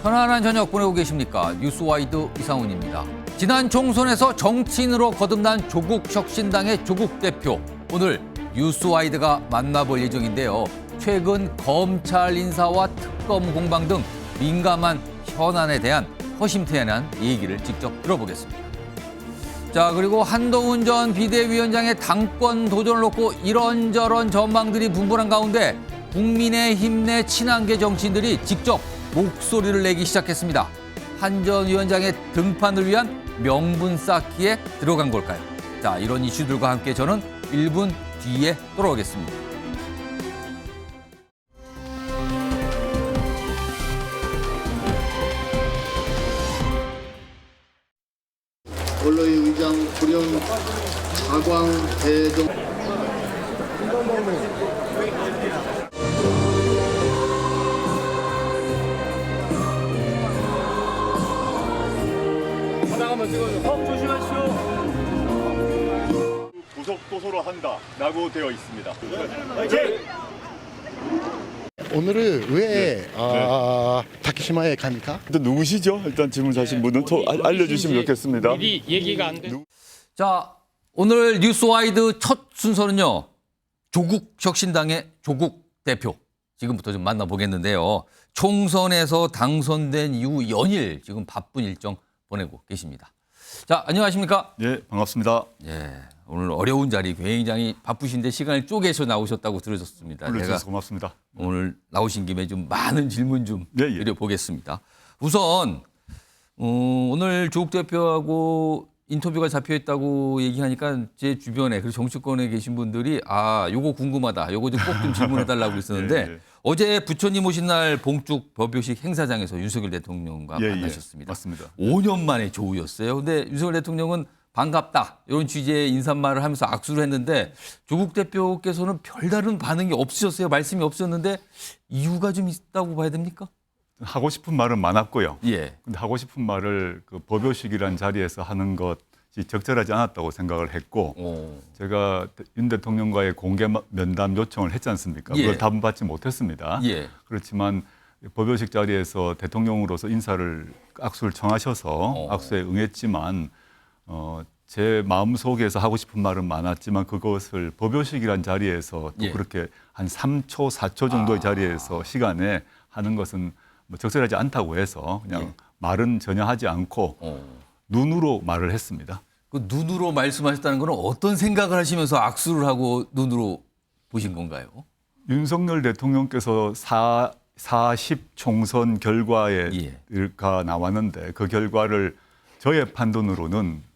편안한 저녁 보내고 계십니까? 뉴스와이드 이상훈입니다. 지난 총선에서 정치인으로 거듭난 조국 혁신당의 조국 대표. 오늘 뉴스와이드가 만나볼 예정인데요. 최근 검찰 인사와 특검 공방 등 민감한 현안에 대한 허심탄회한 얘기를 직접 들어보겠습니다. 자, 그리고 한동훈 전 비대위원장의 당권 도전을 놓고 이런저런 전망들이 분분한 가운데 국민의힘 내 친한계 정치인들이 직접 목소리를 내기 시작했습니다. 한 전 위원장의 등판을 위한 명분 쌓기에 들어간 걸까요? 자, 이런 이슈들과 함께 저는 1분 뒤에 돌아오겠습니다. 원로의 의장 구령 자광 대동 고속도서로 한다라고 되어 있습니다. 오늘은 왜 다케시마에 갑니까? 일단 누구시죠? 일단 질문하신 분은 알려주시면 좋겠습니다. 미리 얘기가 안 돼. 자, 오늘 뉴스와이드 첫 순서는요. 조국 혁신당의 조국 대표. 지금부터 좀 만나보겠는데요. 총선에서 당선된 이후 연일 지금 바쁜 일정 보내고 계십니다. 자, 안녕하십니까? 예, 반갑습니다. 예, 오늘 어려운 자리 굉장히 바쁘신데 시간을 쪼개서 나오셨다고 들으셨습니다. 불러주셔서 고맙습니다. 오늘 나오신 김에 좀 많은 질문 좀 예, 예. 드려보겠습니다. 우선 오늘 조국 대표하고 인터뷰가 잡혀있다고 얘기하니까 제 주변에 그리고 정치권에 계신 분들이 요거 궁금하다. 요거 좀 꼭 좀 질문해달라고 했었는데 예, 예. 어제 부처님 오신 날 봉축 법요식 행사장에서 윤석열 대통령과 예, 만나셨습니다. 예, 맞습니다. 5년 만에 조우였어요. 근데 윤석열 대통령은 반갑다 이런 취지의 인사말을 하면서 악수를 했는데 조국 대표께서는 별다른 반응이 없으셨어요. 말씀이 없었는데 이유가 좀 있다고 봐야 됩니까? 하고 싶은 말은 많았고요. 예. 근데 하고 싶은 말을 그 법요식이라는 자리에서 하는 것이 적절하지 않았다고 생각을 했고 제가 윤 대통령과의 공개 면담 요청을 했지 않습니까? 예. 그걸 답은 받지 못했습니다. 예. 그렇지만 법요식 자리에서 대통령으로서 인사를 악수를 청하셔서 악수에 응했지만 제 마음속에서 하고 싶은 말은 많았지만 그것을 법요식이란 자리에서 또 예. 그렇게 한 3초, 4초 정도의 자리에서 시간에 하는 것은 뭐 적절하지 않다고 해서 그냥 예. 말은 전혀 하지 않고 눈으로 말을 했습니다. 그 눈으로 말씀하셨다는 건 어떤 생각을 하시면서 악수를 하고 눈으로 보신 건가요? 윤석열 대통령께서 40 총선 결과가 예. 나왔는데 그 결과를 저의 판단으로는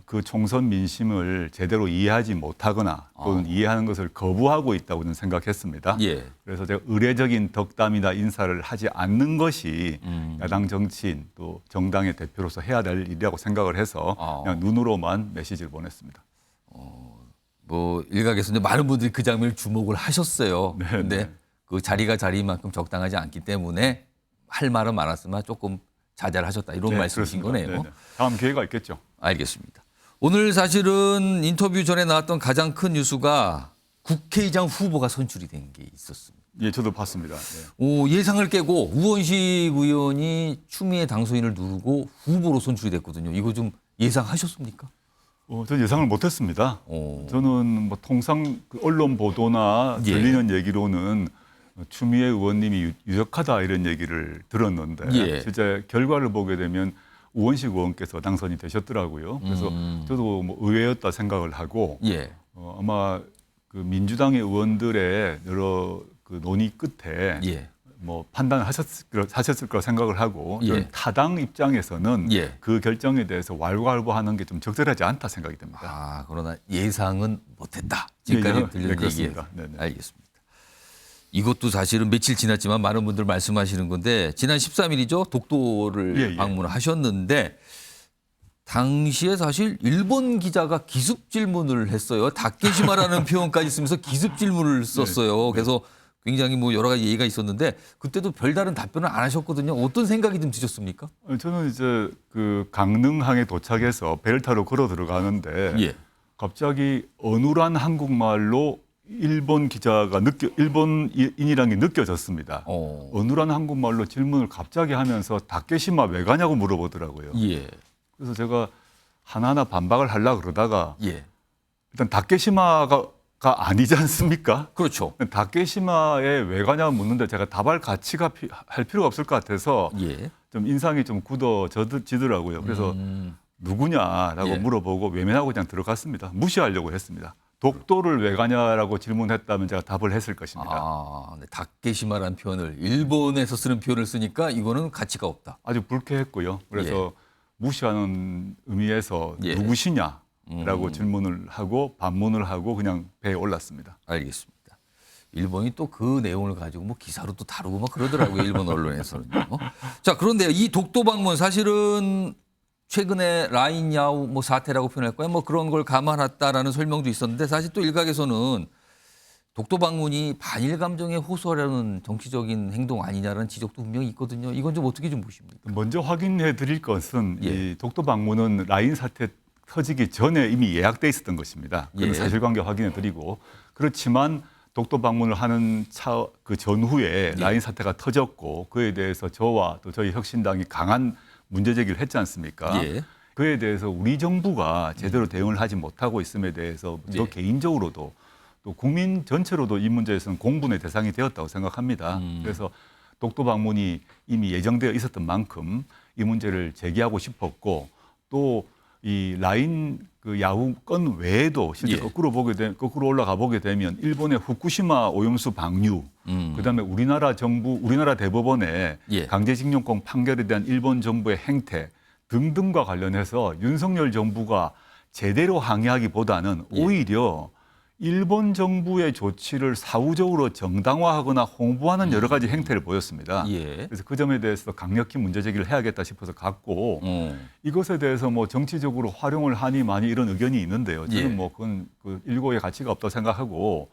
그 총선 민심을 제대로 이해하지 못하거나 또는 이해하는 것을 거부하고 있다고 저는 생각했습니다. 예. 그래서 제가 의례적인 덕담이나 인사를 하지 않는 것이 야당 정치인 또 정당의 대표로서 해야 될 일이라고 생각을 해서 그냥 눈으로만 메시지를 보냈습니다. 뭐 일각에서 이제 많은 분들이 그 장면을 주목을 하셨어요. 네, 근데 네. 그 자리가 자리만큼 적당하지 않기 때문에 할 말은 많았으나 조금 자제를 하셨다 이런 네, 말씀이신 그렇습니다. 거네요. 네네. 다음 기회가 있겠죠. 알겠습니다. 오늘 사실은 인터뷰 전에 나왔던 가장 큰 뉴스가 국회의장 후보가 선출이 된 게 있었습니다. 예, 저도 봤습니다. 네. 예상을 깨고 우원식 의원이 추미애 당선인을 누르고 후보로 선출이 됐거든요. 이거 좀 예상하셨습니까? 저는 예상을 못했습니다. 저는 뭐 통상 그 언론 보도나 예. 들리는 얘기로는 추미애 의원님이 유력하다 이런 얘기를 들었는데 예. 실제 결과를 보게 되면 우원식 의원께서 당선이 되셨더라고요. 그래서 저도 뭐 의외였다 생각을 하고 예. 아마 그 민주당의 의원들의 여러 그 논의 끝에 예. 뭐 판단을 하셨을 거라 생각을 하고 예. 타당 입장에서는 예. 그 결정에 대해서 왈가왈부하는 게 좀 적절하지 않다 생각이 됩니다. 그러나 예상은 못했다. 지금까지 예, 예. 들리는 네, 얘기예요. 그렇습니다. 네네. 알겠습니다. 이것도 사실은 며칠 지났지만 많은 분들 말씀하시는 건데 지난 13일이죠. 독도를 예, 예. 방문하셨는데 당시에 사실 일본 기자가 기습 질문을 했어요. 다케시마라는 표현까지 쓰면서 기습 질문을 썼어요. 그래서 굉장히 뭐 여러 가지 얘기가 있었는데 그때도 별다른 답변을 안 하셨거든요. 어떤 생각이 좀 드셨습니까? 저는 이제 그 강릉항에 도착해서 배를 타러 걸어 들어가는데 예. 갑자기 어눌한 한국말로 일본 기자가 일본인이라는 게 느껴졌습니다. 어눌한 한국말로 질문을 갑자기 하면서 다케시마 왜 가냐고 물어보더라고요. 예. 그래서 제가 하나하나 반박을 하려고 그러다가 예. 일단 다케시마가 아니지 않습니까? 그렇죠. 다케시마에 왜 가냐고 묻는데 제가 답할 가치가 할 필요가 없을 것 같아서 예. 좀 인상이 좀 굳어지더라고요. 그래서 누구냐라고 예. 물어보고 외면하고 그냥 들어갔습니다. 무시하려고 했습니다. 독도를 왜 가냐라고 질문했다면 제가 답을 했을 것입니다. 아, 네. 다케시마라는 표현을 일본에서 쓰는 표현을 쓰니까 이거는 가치가 없다. 아주 불쾌했고요. 그래서 무시하는 의미에서 예. 누구시냐라고 질문을 하고 반문을 하고 그냥 배에 올랐습니다. 알겠습니다. 일본이 또 그 내용을 가지고 뭐 기사로 또 다루고 막 그러더라고요. 일본 언론에서는요. 자, 그런데 이 독도 방문 사실은 최근에 라인 야후 뭐 사태라고 표현할까요? 뭐 그런 걸 감안했다라는 설명도 있었는데 사실 또 일각에서는 독도 방문이 반일 감정에 호소하려는 정치적인 행동 아니냐라는 지적도 분명히 있거든요. 이건 좀 어떻게 좀 보십니까? 먼저 확인해 드릴 것은 예. 이 독도 방문은 라인 사태 터지기 전에 이미 예약돼 있었던 것입니다. 그런 예. 사실관계 확인해 드리고 그렇지만 독도 방문을 하는 그 전후에 예. 라인 사태가 터졌고 그에 대해서 저와 또 저희 혁신당이 강한 문제 제기를 했지 않습니까? 예. 그에 대해서 우리 정부가 제대로 대응을 하지 못하고 있음에 대해서 저 예. 개인적으로도 또 국민 전체로도 이 문제에서는 공분의 대상이 되었다고 생각합니다. 그래서 독도 방문이 이미 예정되어 있었던 만큼 이 문제를 제기하고 싶었고 또 이 라인 그 야후 건 외에도 실제 예. 거꾸로 올라가 보게 되면 일본의 후쿠시마 오염수 방류, 그다음에 우리나라 대법원의 예. 강제징용권 판결에 대한 일본 정부의 행태 등등과 관련해서 윤석열 정부가 제대로 항의하기보다는 예. 오히려 일본 정부의 조치를 사후적으로 정당화하거나 홍보하는 여러 가지 행태를 보였습니다. 예. 그래서 그 점에 대해서 강력히 문제 제기를 해야겠다 싶어서 갔고 이것에 대해서 뭐 정치적으로 활용을 하니 많이 이런 의견이 있는데요. 저는 예. 뭐 그건 그 일고의 가치가 없다고 생각하고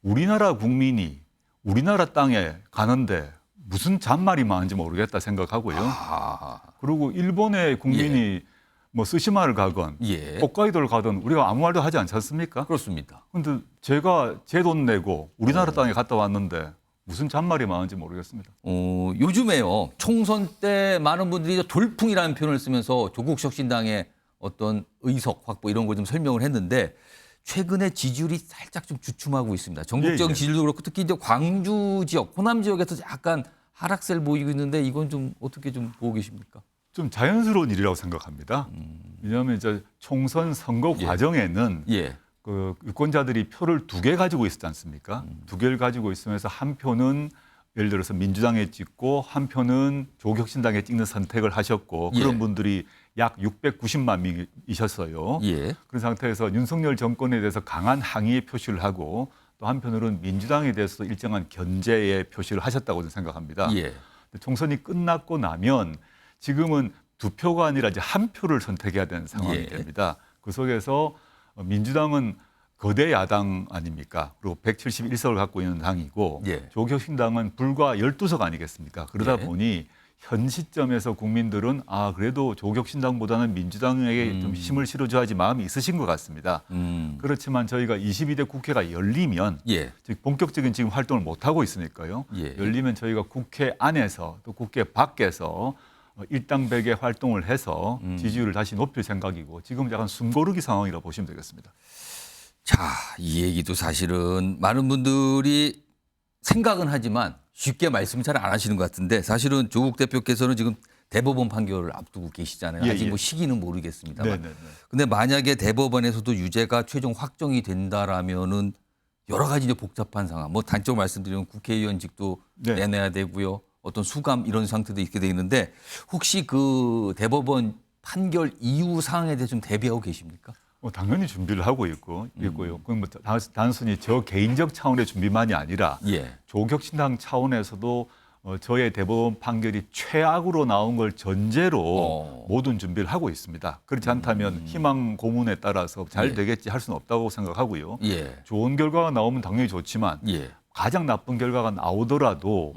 우리나라 국민이 우리나라 땅에 가는데 무슨 잔말이 많은지 모르겠다 생각하고요. 아, 그리고 일본의 국민이 뭐 스시마를 가건 예. 홋카이도를 가든 우리가 아무 말도 하지 않지 않습니까? 그렇습니다. 근데 제가 제 돈 내고 우리나라 땅에 갔다 왔는데 무슨 잔말이 많은지 모르겠습니다. 요즘에요. 총선 때 많은 분들이 돌풍이라는 표현을 쓰면서 조국 혁신당의 어떤 의석 확보 이런 걸 좀 설명을 했는데 최근에 지지율이 살짝 좀 주춤하고 있습니다. 전국적인 예. 지지율도 그렇고 특히 이제 광주 지역, 호남 지역에서 약간 하락세를 보이고 있는데 이건 좀 어떻게 좀 보고 계십니까? 좀 자연스러운 일이라고 생각합니다. 왜냐하면 이제 총선 선거 예. 과정에는 예. 그 유권자들이 표를 2개 가지고 있었지 않습니까? 2개를 가지고 있으면서 한 표는 예를 들어서 민주당에 찍고 한 표는 조국혁신당에 찍는 선택을 하셨고 예. 그런 분들이 약 690만 명이셨어요. 예. 그런 상태에서 윤석열 정권에 대해서 강한 항의의 표시를 하고 또 한편으로는 민주당에 대해서 일정한 견제의 표시를 하셨다고 저는 생각합니다. 예. 총선이 끝났고 나면 지금은 2표가 아니라 이제 1표를 선택해야 되는 상황이 예. 됩니다. 그 속에서 민주당은 거대 야당 아닙니까? 그리고 171석을 갖고 있는 당이고 예. 조국혁신당은 불과 12석 아니겠습니까? 그러다 예. 보니 현 시점에서 국민들은 그래도 조국혁신당보다는 민주당에게 좀 힘을 실어줘야지 마음이 있으신 것 같습니다. 그렇지만 저희가 22대 국회가 열리면 예. 즉 본격적인 지금 활동을 못 하고 있으니까요. 예. 열리면 저희가 국회 안에서 또 국회 밖에서 일당백의 활동을 해서 지지율을 다시 높일 생각이고 지금 약간 숨고르기 상황이라고 보시면 되겠습니다. 자, 이 얘기도 사실은 많은 분들이 생각은 하지만 쉽게 말씀 잘 안 하시는 것 같은데 사실은 조국 대표께서는 지금 대법원 판결을 앞두고 계시잖아요. 예, 아직 예. 뭐 시기는 모르겠습니다만. 네네네. 근데 만약에 대법원에서도 유죄가 최종 확정이 된다라면은 여러 가지 이제 복잡한 상황. 뭐 단적으로 말씀드리면 국회의원직도 네. 내놔야 되고요. 어떤 수감 이런 상태도 있게 돼 있는데 혹시 그 대법원 판결 이후 상황에 대해 좀 대비하고 계십니까? 당연히 준비를 하고 있고요. 그건 뭐 단순히 저 개인적 차원의 준비만이 아니라 예. 조국혁신당 차원에서도 저의 대법원 판결이 최악으로 나온 걸 전제로 모든 준비를 하고 있습니다. 그렇지 않다면 희망 고문에 따라서 잘 예. 되겠지 할 수는 없다고 생각하고요. 예. 좋은 결과가 나오면 당연히 좋지만 예. 가장 나쁜 결과가 나오더라도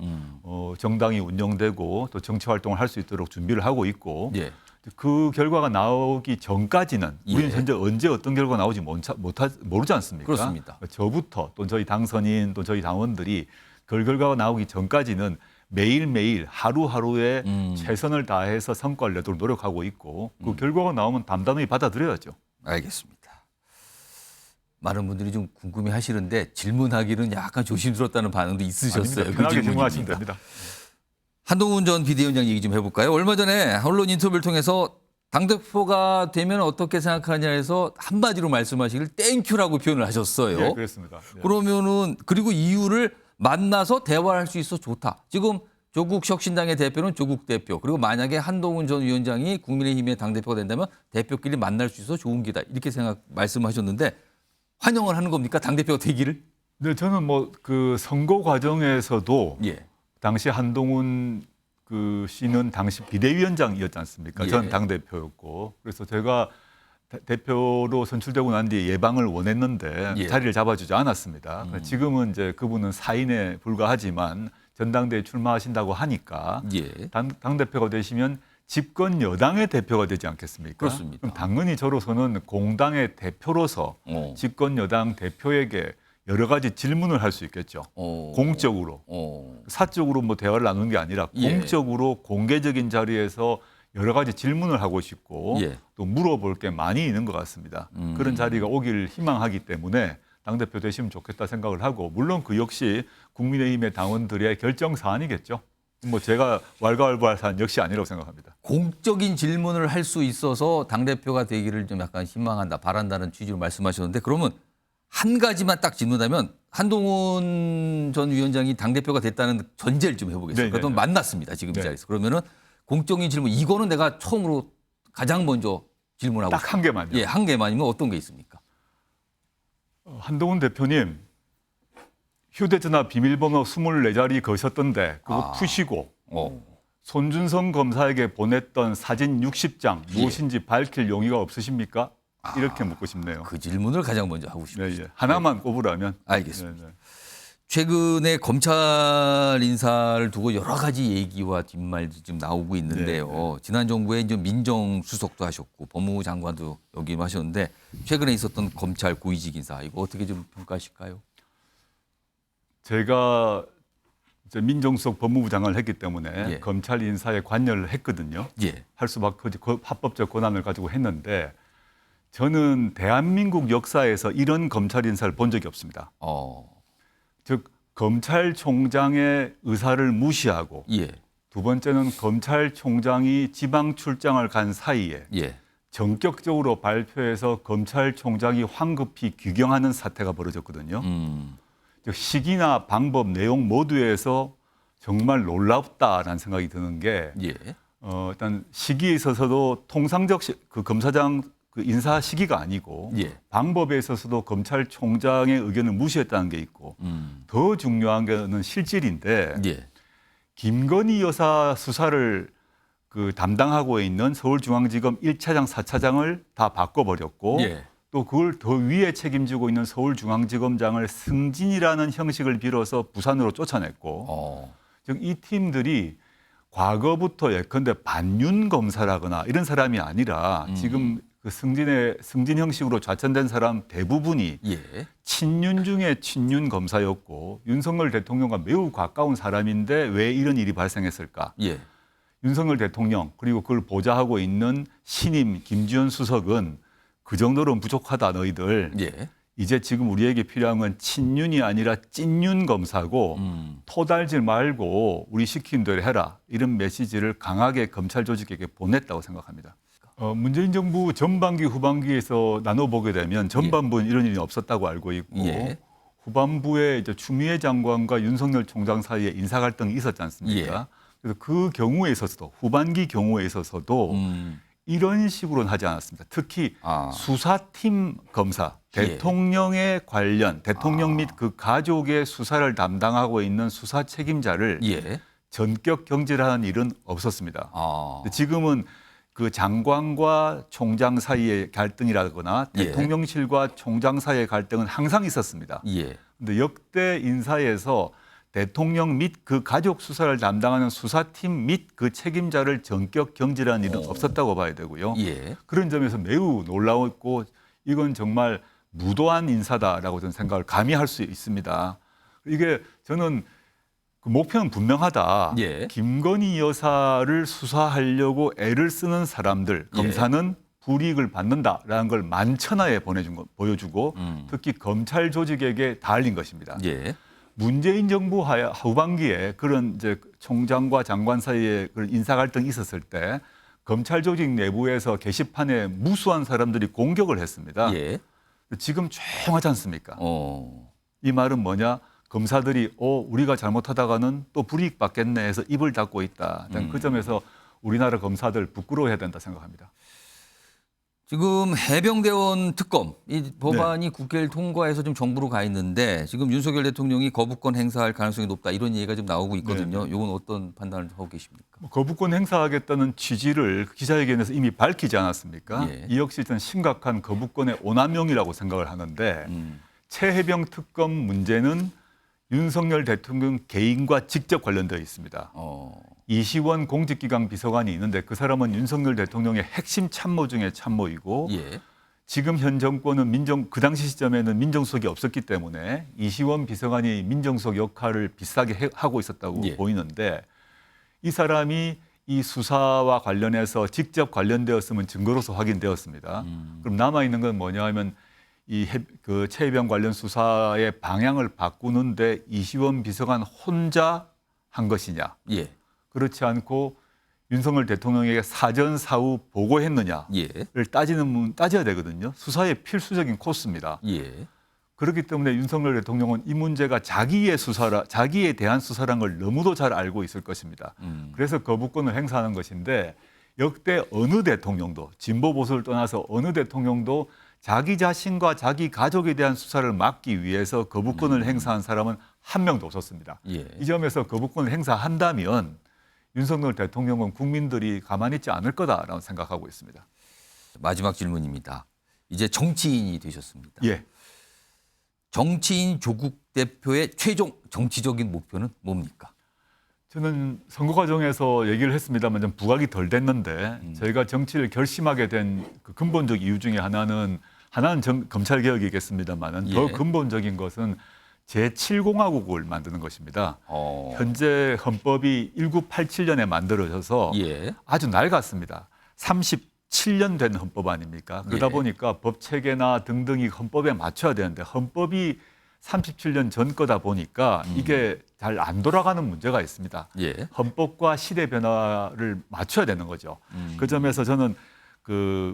정당이 운영되고 또 정치 활동을 할 수 있도록 준비를 하고 있고 예. 그 결과가 나오기 전까지는 우리는 현재 언제 어떤 결과가 나오지 모르지 않습니까? 그렇습니다. 저부터 또 저희 당선인 또 저희 당원들이 그 결과가 나오기 전까지는 매일매일 하루하루에 최선을 다해서 성과를 내도록 노력하고 있고 그 결과가 나오면 담담히 받아들여야죠. 알겠습니다. 많은 분들이 좀 궁금해 하시는데 질문하기는 약간 조심스럽다는 반응도 있으셨어요. 아닙니다. 편하게 질문하시면 됩니다. 한동훈 전 비대위원장 얘기 좀 해볼까요? 얼마 전에 언론 인터뷰를 통해서 당대표가 되면 어떻게 생각하냐 해서 한마디로 말씀하시길 땡큐라고 표현을 하셨어요. 네, 그렇습니다. 네. 그러면은 그리고 이유를 만나서 대화를 할 수 있어 좋다. 지금 조국 혁신당의 대표는 조국 대표 그리고 만약에 한동훈 전 위원장이 국민의힘의 당대표가 된다면 대표끼리 만날 수 있어 좋은 기다. 이렇게 말씀하셨는데 환영을 하는 겁니까? 당대표가 되기를? 네, 저는 뭐 그 선거 과정에서도 예. 당시 한동훈 그 씨는 당시 비대위원장이었지 않습니까? 예. 전 당대표였고 그래서 제가 대표로 선출되고 난 뒤에 예방을 원했는데 예. 자리를 잡아주지 않았습니다. 지금은 이제 그분은 사인에 불과하지만 전당대회 출마하신다고 하니까 예. 당대표가 되시면 집권 여당의 대표가 되지 않겠습니까? 그렇습니다. 그럼 당연히 저로서는 공당의 대표로서 집권 여당 대표에게 여러 가지 질문을 할 수 있겠죠. 공적으로. 사적으로 뭐 대화를 나누는 게 아니라 예. 공적으로 공개적인 자리에서 여러 가지 질문을 하고 싶고 예. 또 물어볼 게 많이 있는 것 같습니다. 그런 자리가 오길 희망하기 때문에 당대표 되시면 좋겠다 생각을 하고 물론 그 역시 국민의힘의 당원들의 결정 사안이겠죠. 뭐 제가 왈가왈부할 사안 역시 아니라고 생각합니다. 공적인 질문을 할 수 있어서 당대표가 되기를 좀 약간 희망한다, 바란다는 취지로 말씀하셨는데 그러면 한 가지만 딱 짚는다면 한동훈 전 위원장이 당대표가 됐다는 전제를 좀 해보겠습니다. 네네네. 그럼 만났습니다. 지금 이 네. 자리에서. 그러면은 공적인 질문 이거는 내가 처음으로 가장 먼저 질문하고 딱 한 개만요. 예, 한 개만이면 어떤 게 있습니까? 한동훈 대표님 휴대전화 비밀번호 24자리 거셨던데 그거 푸시고 손준성 검사에게 보냈던 사진 60장 무엇인지 밝힐 용의가 없으십니까? 이렇게 묻고 싶네요. 그 질문을 가장 먼저 하고 네, 싶습니다. 예. 하나만 꼽으라면. 알겠습니다. 네, 네. 최근에 검찰 인사를 두고 여러 가지 얘기와 뒷말도 지금 나오고 있는데요. 네, 지난 정부에 이제 민정수석도 하셨고 법무부 장관도 역임하셨는데 최근에 있었던 검찰 고위직 인사 이거 어떻게 좀 평가하실까요? 제가 이제 민정수석 법무부 장관을 했기 때문에 예. 검찰 인사에 관여를 했거든요. 예. 할 수밖에 그 합법적 권한을 가지고 했는데 저는 대한민국 역사에서 이런 검찰 인사를 본 적이 없습니다. 즉 검찰총장의 의사를 무시하고 예. 두 번째는 검찰총장이 지방 출장을 간 사이에 예. 전격적으로 발표해서 검찰총장이 황급히 규경하는 사태가 벌어졌거든요. 즉 시기나 방법, 내용 모두에서 정말 놀랍다라는 생각이 드는 게 예. 일단 시기에 있어서도 통상적 그 검사장 그 인사 시기가 아니고 예. 방법에 있어서도 검찰총장의 의견을 무시했다는 게 있고 더 중요한 거는 실질인데 예. 김건희 여사 수사를 그 담당하고 있는 서울중앙지검 1차장, 4차장을 다 바꿔버렸고 예. 또 그걸 더 위에 책임지고 있는 서울중앙지검장을 승진이라는 형식을 빌어서 부산으로 쫓아냈고 즉 이 팀들이 과거부터 예컨대 반윤 검사라거나 이런 사람이 아니라 지금 그 승진 형식으로 좌천된 사람 대부분이 예. 친윤 중에 친윤 검사였고 윤석열 대통령과 매우 가까운 사람인데 왜 이런 일이 발생했을까? 예. 윤석열 대통령 그리고 그걸 보좌하고 있는 신임 김주현 수석은 그 정도로는 부족하다 너희들. 예. 이제 지금 우리에게 필요한 건 친윤이 아니라 찐윤 검사고 토달지 말고 우리 시킨 대로 해라. 이런 메시지를 강하게 검찰 조직에게 보냈다고 생각합니다. 문재인 정부 전반기 후반기에서 나눠보게 되면 전반부는 이런 일이 없었다고 알고 있고 예. 후반부에 이제 추미애 장관과 윤석열 총장 사이에 인사 갈등이 있었지 않습니까? 그래서 그 경우에 있어서도 후반기 경우에 있어서도 이런 식으로는 하지 않았습니다. 특히 수사팀 검사, 대통령의 관련, 대통령 및 그 가족의 수사를 담당하고 있는 수사 책임자를 예. 전격 경질하는 일은 없었습니다. 아. 지금은 그 장관과 총장 사이의 갈등이라거나 예. 대통령실과 총장 사이의 갈등은 항상 있었습니다. 예. 근데 역대 인사에서 대통령 및 그 가족 수사를 담당하는 수사팀 및 그 책임자를 전격 경질하는 일은 없었다고 봐야 되고요. 예. 그런 점에서 매우 놀라웠고 이건 정말 무도한 인사다라고 저는 생각을 감히 할 수 있습니다. 이게 저는 그 목표는 분명하다. 예. 김건희 여사를 수사하려고 애를 쓰는 사람들, 검사는 불이익을 받는다라는 걸 만천하에 보여주고 특히 검찰 조직에게 다 알린 것입니다. 예. 문재인 정부 후반기에 그런 이제 총장과 장관 사이에 그런 인사 갈등이 있었을 때 검찰 조직 내부에서 게시판에 무수한 사람들이 공격을 했습니다. 예. 지금 조용하지 않습니까? 어. 이 말은 뭐냐? 검사들이 우리가 잘못하다가는 또 불이익 받겠네 해서 입을 닫고 있다. 그 점에서 우리나라 검사들 부끄러워해야 된다 생각합니다. 지금 해병대원 특검 이 법안이 국회를 통과해서 좀 정부로 가 있는데 지금 윤석열 대통령이 거부권 행사할 가능성이 높다 이런 얘기가 좀 나오고 있거든요. 이건 어떤 판단을 하고 계십니까? 거부권 행사하겠다는 취지를 기자회견에서 이미 밝히지 않았습니까? 예. 이 역시 전 심각한 거부권의 오남용이라고 생각을 하는데 최해병 특검 문제는 윤석열 대통령 개인과 직접 관련되어 있습니다. 이시원 공직기강 비서관이 있는데 그 사람은 윤석열 대통령의 핵심 참모 중에 참모이고 예. 지금 현 정권은 그 당시 시점에는 민정수석이 없었기 때문에 이시원 비서관이 민정수석 역할을 비슷하게 하고 있었다고 예. 보이는데 이 사람이 이 수사와 관련해서 직접 관련되었으면 증거로서 확인되었습니다. 그럼 남아있는 건 뭐냐 하면 그 최해병 관련 수사의 방향을 바꾸는데 이시원 비서관 혼자 한 것이냐. 예. 그렇지 않고 윤석열 대통령에게 사전 사후 보고했느냐를 예. 따져야 되거든요. 수사의 필수적인 코스입니다. 예. 그렇기 때문에 윤석열 대통령은 이 문제가 자기에 대한 수사라는 걸 너무도 잘 알고 있을 것입니다. 그래서 거부권을 행사하는 것인데 역대 어느 대통령도 진보 보수를 떠나서 어느 대통령도 자기 자신과 자기 가족에 대한 수사를 막기 위해서 거부권을 행사한 사람은 한 명도 없었습니다. 예. 이 점에서 거부권을 행사한다면 윤석열 대통령은 국민들이 가만히 있지 않을 거다라고 생각하고 있습니다. 마지막 질문입니다. 이제 정치인이 되셨습니다. 예. 정치인 조국 대표의 최종 정치적인 목표는 뭡니까? 저는 선거 과정에서 얘기를 했습니다만 좀 부각이 덜 됐는데 저희가 정치를 결심하게 된 그 근본적 이유 중에 하나는 검찰 개혁이겠습니다만은 더 예. 근본적인 것은 제7공화국을 만드는 것입니다. 현재 헌법이 1987년에 만들어져서 예. 아주 낡았습니다. 37년 된 헌법 아닙니까? 그러다 예. 보니까 법 체계나 등등이 헌법에 맞춰야 되는데 헌법이 37년 전 거다 보니까 이게 잘 안 돌아가는 문제가 있습니다. 예. 헌법과 시대 변화를 맞춰야 되는 거죠. 그 점에서 저는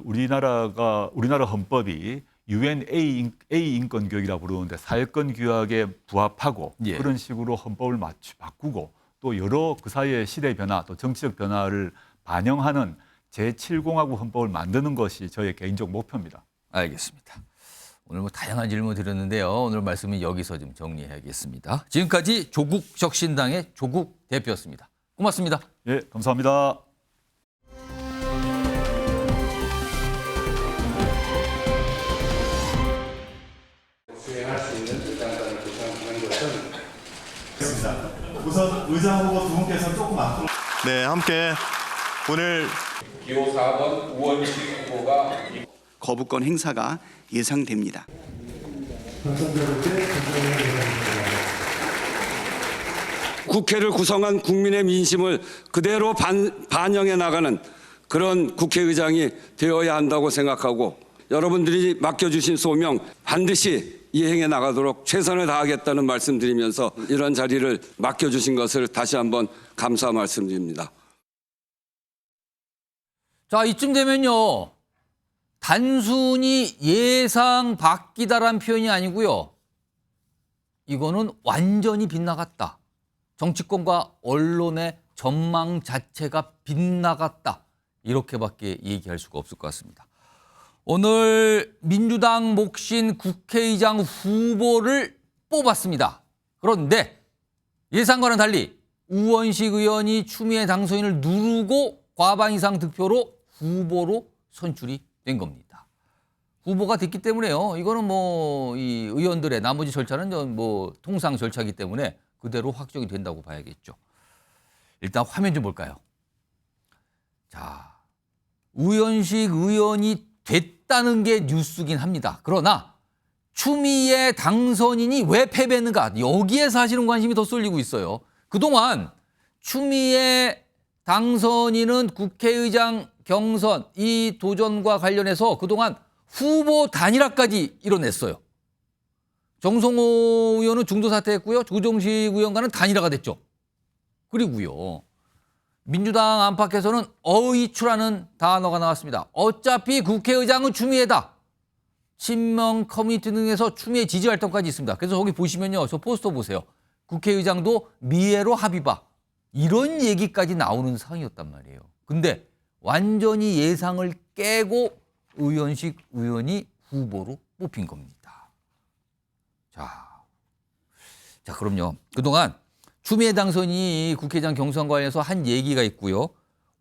우리나라 헌법이 UN A 인권 교육이라고 부르는데 사회권 규약에 부합하고 예. 그런 식으로 헌법을 바꾸고 또 여러 그 사이의 시대 변화 또 정치적 변화를 반영하는 제7공화국 헌법을 만드는 것이 저의 개인적 목표입니다. 알겠습니다. 오늘 다양한 질문 드렸는데요. 오늘 말씀은 여기서 좀 정리해야겠습니다. 지금까지 조국혁신당의 조국 대표였습니다. 고맙습니다. 예, 감사합니다. 우선 의장 후보 두 분께서 조금 앞으로. 네, 함께 오늘 기호 4번 우원식 후보가 거부권 행사가 예상됩니다. 국회를 구성한 국민의 민심을 그대로 반영해 나가는 그런 국회의장이 되어야 한다고 생각하고 여러분들이 맡겨주신 소명 반드시 이행해 나가도록 최선을 다하겠다는 말씀드리면서 이런 자리를 맡겨주신 것을 다시 한번 감사 말씀드립니다. 자, 이쯤 되면요. 단순히 예상 밖이다라는 표현이 아니고요. 이거는 완전히 빗나갔다. 정치권과 언론의 전망 자체가 빗나갔다. 이렇게밖에 얘기할 수가 없을 것 같습니다. 오늘 민주당 몫인 국회의장 후보를 뽑았습니다. 그런데 예상과는 달리 우원식 의원이 추미애 당선인을 누르고 과반 이상 득표로 후보로 선출이 된 겁니다. 후보가 됐기 때문에요. 이거는 이 의원들의 나머지 절차는 통상 절차이기 때문에 그대로 확정이 된다고 봐야겠죠. 일단 화면 좀 볼까요? 자, 우현식 의원이 됐다는 게 뉴스긴 합니다. 그러나 추미애 당선인이 왜 패배했는가? 여기에 사실은 관심이 더 쏠리고 있어요. 그동안 추미애 당선인은 국회의장 경선 이 도전과 관련해서 그동안 후보 단일화까지 이뤄냈어요. 정성호 의원은 중도 사퇴했고요. 조정식 의원과는 단일화가 됐죠. 그리고요. 민주당 안팎에서는 어이추라는 단어가 나왔습니다. 어차피 국회의장은 추미애다. 친명 커뮤니티 등에서 추미애 지지 활동까지 있습니다. 그래서 거기 보시면요. 저 포스터 보세요. 국회의장도 미애로 합의봐. 이런 얘기까지 나오는 상황이었단 말이에요. 근데 완전히 예상을 깨고 우현식 의원이 후보로 뽑힌 겁니다. 자, 그럼요. 그동안 추미애 당선인이 국회의장 경선 관련해서 한 얘기가 있고요.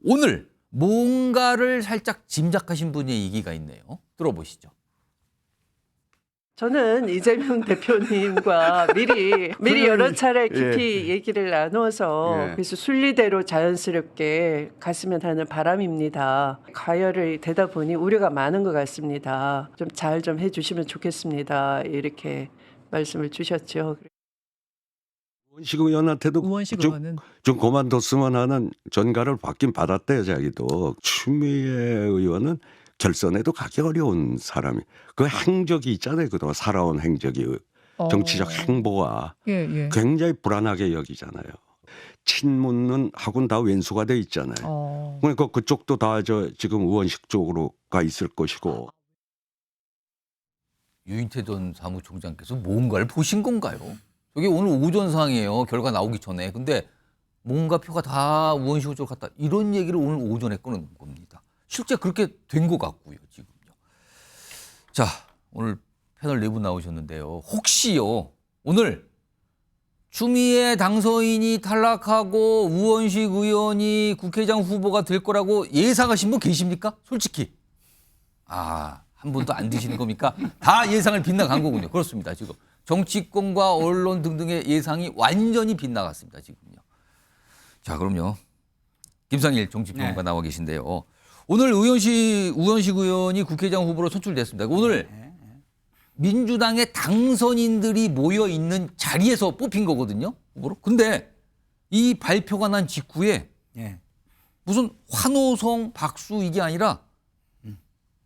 오늘 뭔가를 살짝 짐작하신 분의 얘기가 있네요. 들어보시죠. 저는 이재명 대표님과 미리 여러 차례 깊이 얘기를 나눠서 그래서 순리대로 자연스럽게 갔으면 하는 바람입니다. 가열이 되다 보니 우려가 많은 것 같습니다. 좀 잘 좀 해주시면 좋겠습니다. 이렇게 말씀을 주셨죠. 우원식 의원한테도 좀 그만뒀으면 하는 전가를 받긴 받았대요. 자기도. 추미애 의원은 결선에도 가기 어려운 사람이. 그 행적이 있잖아요. 그동안 살아온 행적이. 정치적 행보가 굉장히 불안하게 여기잖아요. 친문은 하고는 다 왼수가 돼 있잖아요. 그러니까 그쪽도 다 지금 우원식 쪽으로 가 있을 것이고. 유인태 전 사무총장께서 뭔가를 보신 건가요? 저게 오늘 오전 상황이에요. 결과 나오기 전에. 근데 뭔가 표가 다 우원식 쪽으로 갔다. 이런 얘기를 오늘 오전에 꺼낸 겁니다. 실제 그렇게 된 것 같고요. 지금요. 자, 오늘 패널 4분 나오셨는데요. 혹시요. 오늘 추미애 당선인이 탈락하고 우원식 의원이 국회의장 후보가 될 거라고 예상하신 분 계십니까? 솔직히. 한 분도 안 드시는 겁니까? 다 예상을 빗나간 거군요. 그렇습니다. 지금 정치권과 언론 등등의 예상이 완전히 빗나갔습니다. 지금요. 자, 그럼요. 김상일 정치평론가 나와 계신데요. 오늘 우현식 의원이 국회의장 후보로 선출됐습니다. 오늘 민주당의 당선인들이 모여 있는 자리에서 뽑힌 거거든요. 후보로. 근데 이 발표가 난 직후에 무슨 환호성, 박수 이게 아니라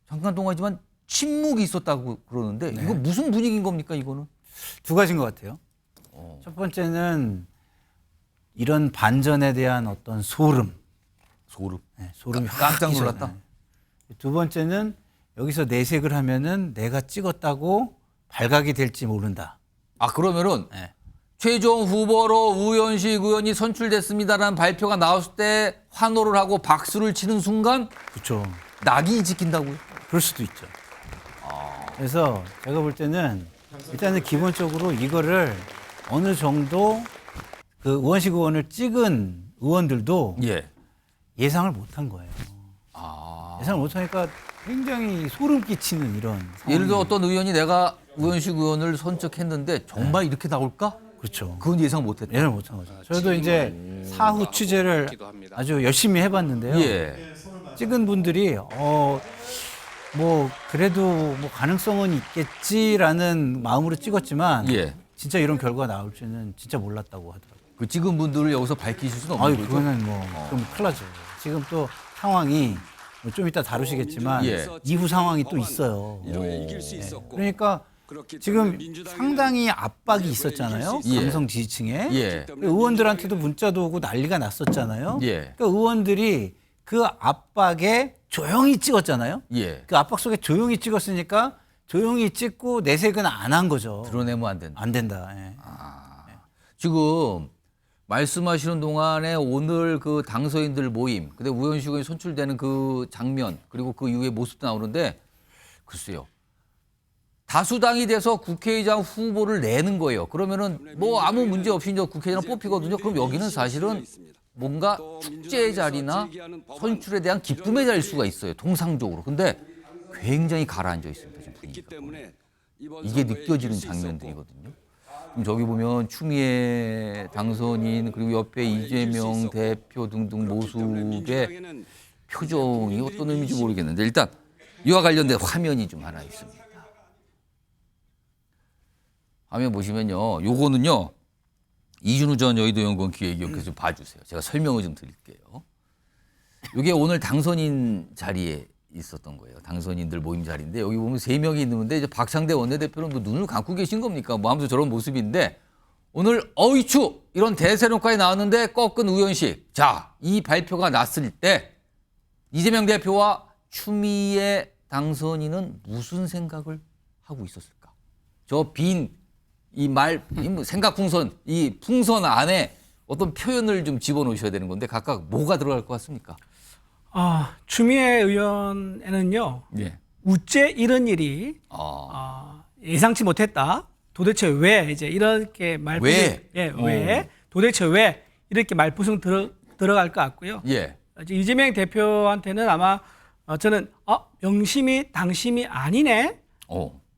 잠깐 동안이지만 침묵이 있었다고 그러는데 이거 무슨 분위기인 겁니까, 이거는? 두 가지인 것 같아요. 첫 번째는 이런 반전에 대한 어떤 소름. 소름이 깜짝 놀랐다. 두 번째는 여기서 내색을 하면은 내가 찍었다고 발각이 될지 모른다. 그러면은 최종 후보로 우현식 의원이 선출됐습니다라는 발표가 나왔을 때 환호를 하고 박수를 치는 순간 그렇죠. 낙인이 찍힌다고요? 그럴 수도 있죠. 그래서 제가 볼 때는 일단은 기본적으로 이거를 어느 정도 그 우원식 의원을 찍은 의원들도 예상을 못한 거예요. 예상을 못하니까 굉장히 소름 끼치는 이런 상황이. 예를 들어 어떤 의원이 내가 우현식 의원을 선척했는데 정말 이렇게 나올까? 그렇죠. 그건 예상 못했다. 예상 못한 거죠. 저도 이제 사후 취재를 아주 열심히 해봤는데요. 찍은 분들이 뭐 그래도 뭐 가능성은 있겠지라는 마음으로 찍었지만 진짜 이런 결과가 나올 줄은 진짜 몰랐다고 하더라고요. 그 찍은 분들을 여기서 밝히실 수는 없는 거죠? 그거는 뭐 좀 큰일 나죠. 지금 또 상황이 좀 이따 다루시겠지만 이후 상황이 또 있어요. 그러니까 지금 상당히 압박이 있었잖아요. 강성 지지층에. 의원들한테도 문자도 오고 난리가 났었잖아요. 그러니까 의원들이 그 압박에 조용히 찍었잖아요. 그 압박 속에 조용히 찍었으니까 조용히 찍고 내색은 안 한 거죠. 드러내면 안 된다. 안 된다. 지금 말씀하시는 동안에 오늘 그 당선인들 모임, 근데 우현식 의원이 선출되는 그 장면, 그리고 그 이후의 모습도 나오는데 글쎄요. 다수당이 돼서 국회의장 후보를 내는 거예요. 그러면은 뭐 아무 문제 없이 이제 국회의장 뽑히거든요. 그럼 여기는 사실은 뭔가 축제의 자리나 선출에 대한 기쁨의 자리일 수가 있어요. 통상적으로. 근데 굉장히 가라앉아 있습니다. 지금 분위기가. 이게 느껴지는 장면들이거든요. 지금 저기 보면 추미애 당선인 그리고 옆에 이재명 대표 등등 모습의 표정이 어떤 의미인지 모르겠는데 일단 이와 관련된 화면이 좀 하나 있습니다. 화면 보시면요. 요거는요. 이준우 전 여의도연구원 기획위원께서 좀 봐주세요. 제가 설명을 좀 드릴게요. 이게 오늘 당선인 자리에 있었던 거예요. 당선인들 모임 자리인데 여기 보면 3명이 있는데 이제 박상대 원내대표는 뭐 눈을 감고 계신 겁니까? 뭐 하면서 저런 모습인데 오늘 어이추 이런 대세론까지 나왔는데 꺾은 우현식. 자, 이 발표가 났을 때 이재명 대표와 추미애 당선인은 무슨 생각을 하고 있었을까? 저 빈 이 생각 풍선, 이 풍선 안에 어떤 표현을 좀 집어넣으셔야 되는 건데 각각 뭐가 들어갈 것 같습니까? 추미애 의원에는요. 예. 우째 이런 일이 예상치 못했다. 도대체 왜 이제 이렇게 왜 도대체 왜 이렇게 말풍선 들어갈 것 같고요. 예. 이제 이재명 대표한테는 아마 저는 명심이 당심이 아니네.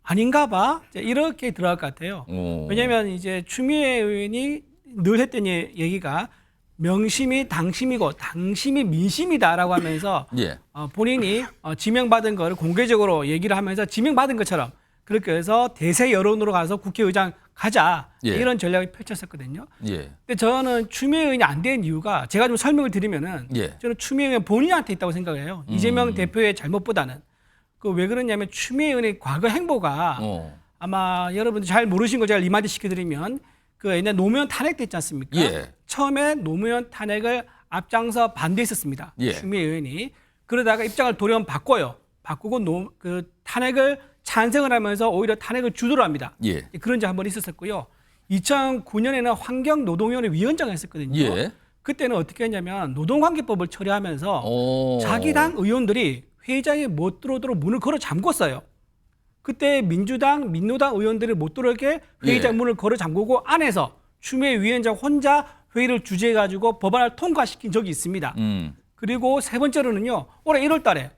아닌가 봐. 이렇게 들어갈 것 같아요. 왜냐하면 이제 추미애 의원이 늘 했던 얘기가 명심이 당심이고 당심이 민심이다라고 하면서 예. 본인이 지명받은 거를 공개적으로 얘기를 하면서 지명받은 것처럼 그렇게 해서 대세 여론으로 가서 국회의장 가자 예. 이런 전략을 펼쳤었거든요. 예. 근데 저는 추미애 의원이 안 된 이유가 제가 좀 설명을 드리면은 예. 저는 추미애 의원 본인한테 있다고 생각을 해요. 이재명 대표의 잘못보다는. 왜 그러냐면 추미애 의원의 과거 행보가 아마 여러분들 잘 모르신 걸 제가 리마인드 시켜드리면 그 옛날 노무현 탄핵 때 있지 않습니까? 예. 처음에 노무현 탄핵을 앞장서 반대했었습니다. 예. 추미애 의원이. 그러다가 입장을 도리어 바꿔요. 바꾸고 그 탄핵을 찬성을 하면서 오히려 탄핵을 주도를 합니다. 예. 그런 적 한 번 있었었고요. 2009년에는 환경노동위원회 위원장을 했었거든요. 예. 그때는 어떻게 했냐면 노동관계법을 처리하면서 자기 당 의원들이 회의장에 못 들어오도록 문을 걸어 잠궜어요. 그때 민주당, 민노당 의원들이 못 들어오게 회의장 문을 걸어 잠그고 안에서 추미애 위원장 혼자 회의를 주재해가지고 법안을 통과시킨 적이 있습니다. 그리고 세 번째로는요. 올해 1월 달에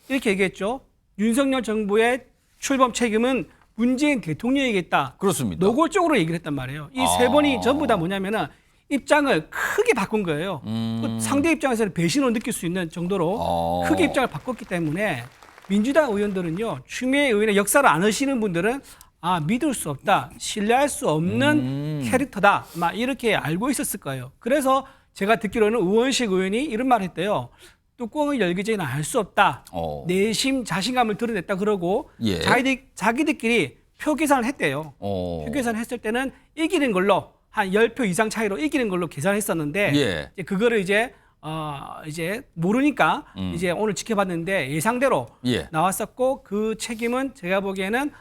이렇게 얘기했죠. 윤석열 정부의 출범 책임은 문재인 대통령이겠다. 그렇습니다. 노골적으로 얘기를 했단 말이에요. 이 세 번이 전부 다 뭐냐면은 입장을 크게 바꾼 거예요. 또 상대 입장에서는 배신을 느낄 수 있는 정도로 크게 입장을 바꿨기 때문에 민주당 의원들은요. 추미애 의원의 역사를 안 아시는 분들은 믿을 수 없다. 신뢰할 수 없는 캐릭터다. 막 이렇게 알고 있었을 거예요. 그래서 제가 듣기로는 우원식 의원이 이런 말을 했대요. 뚜껑을 열기 전에 알 수 없다. 내심 자신감을 드러냈다 그러고 예. 자기들끼리 표 계산을 했대요. 표 계산을 했을 때는 이기는 걸로 한 10표 이상 차이로 이기는 걸로 계산했었는데 예. 이제 그거를 이제 모르니까 이제 오늘 지켜봤는데 예상대로 예. 나왔었고 그 책임은 제가 보기에는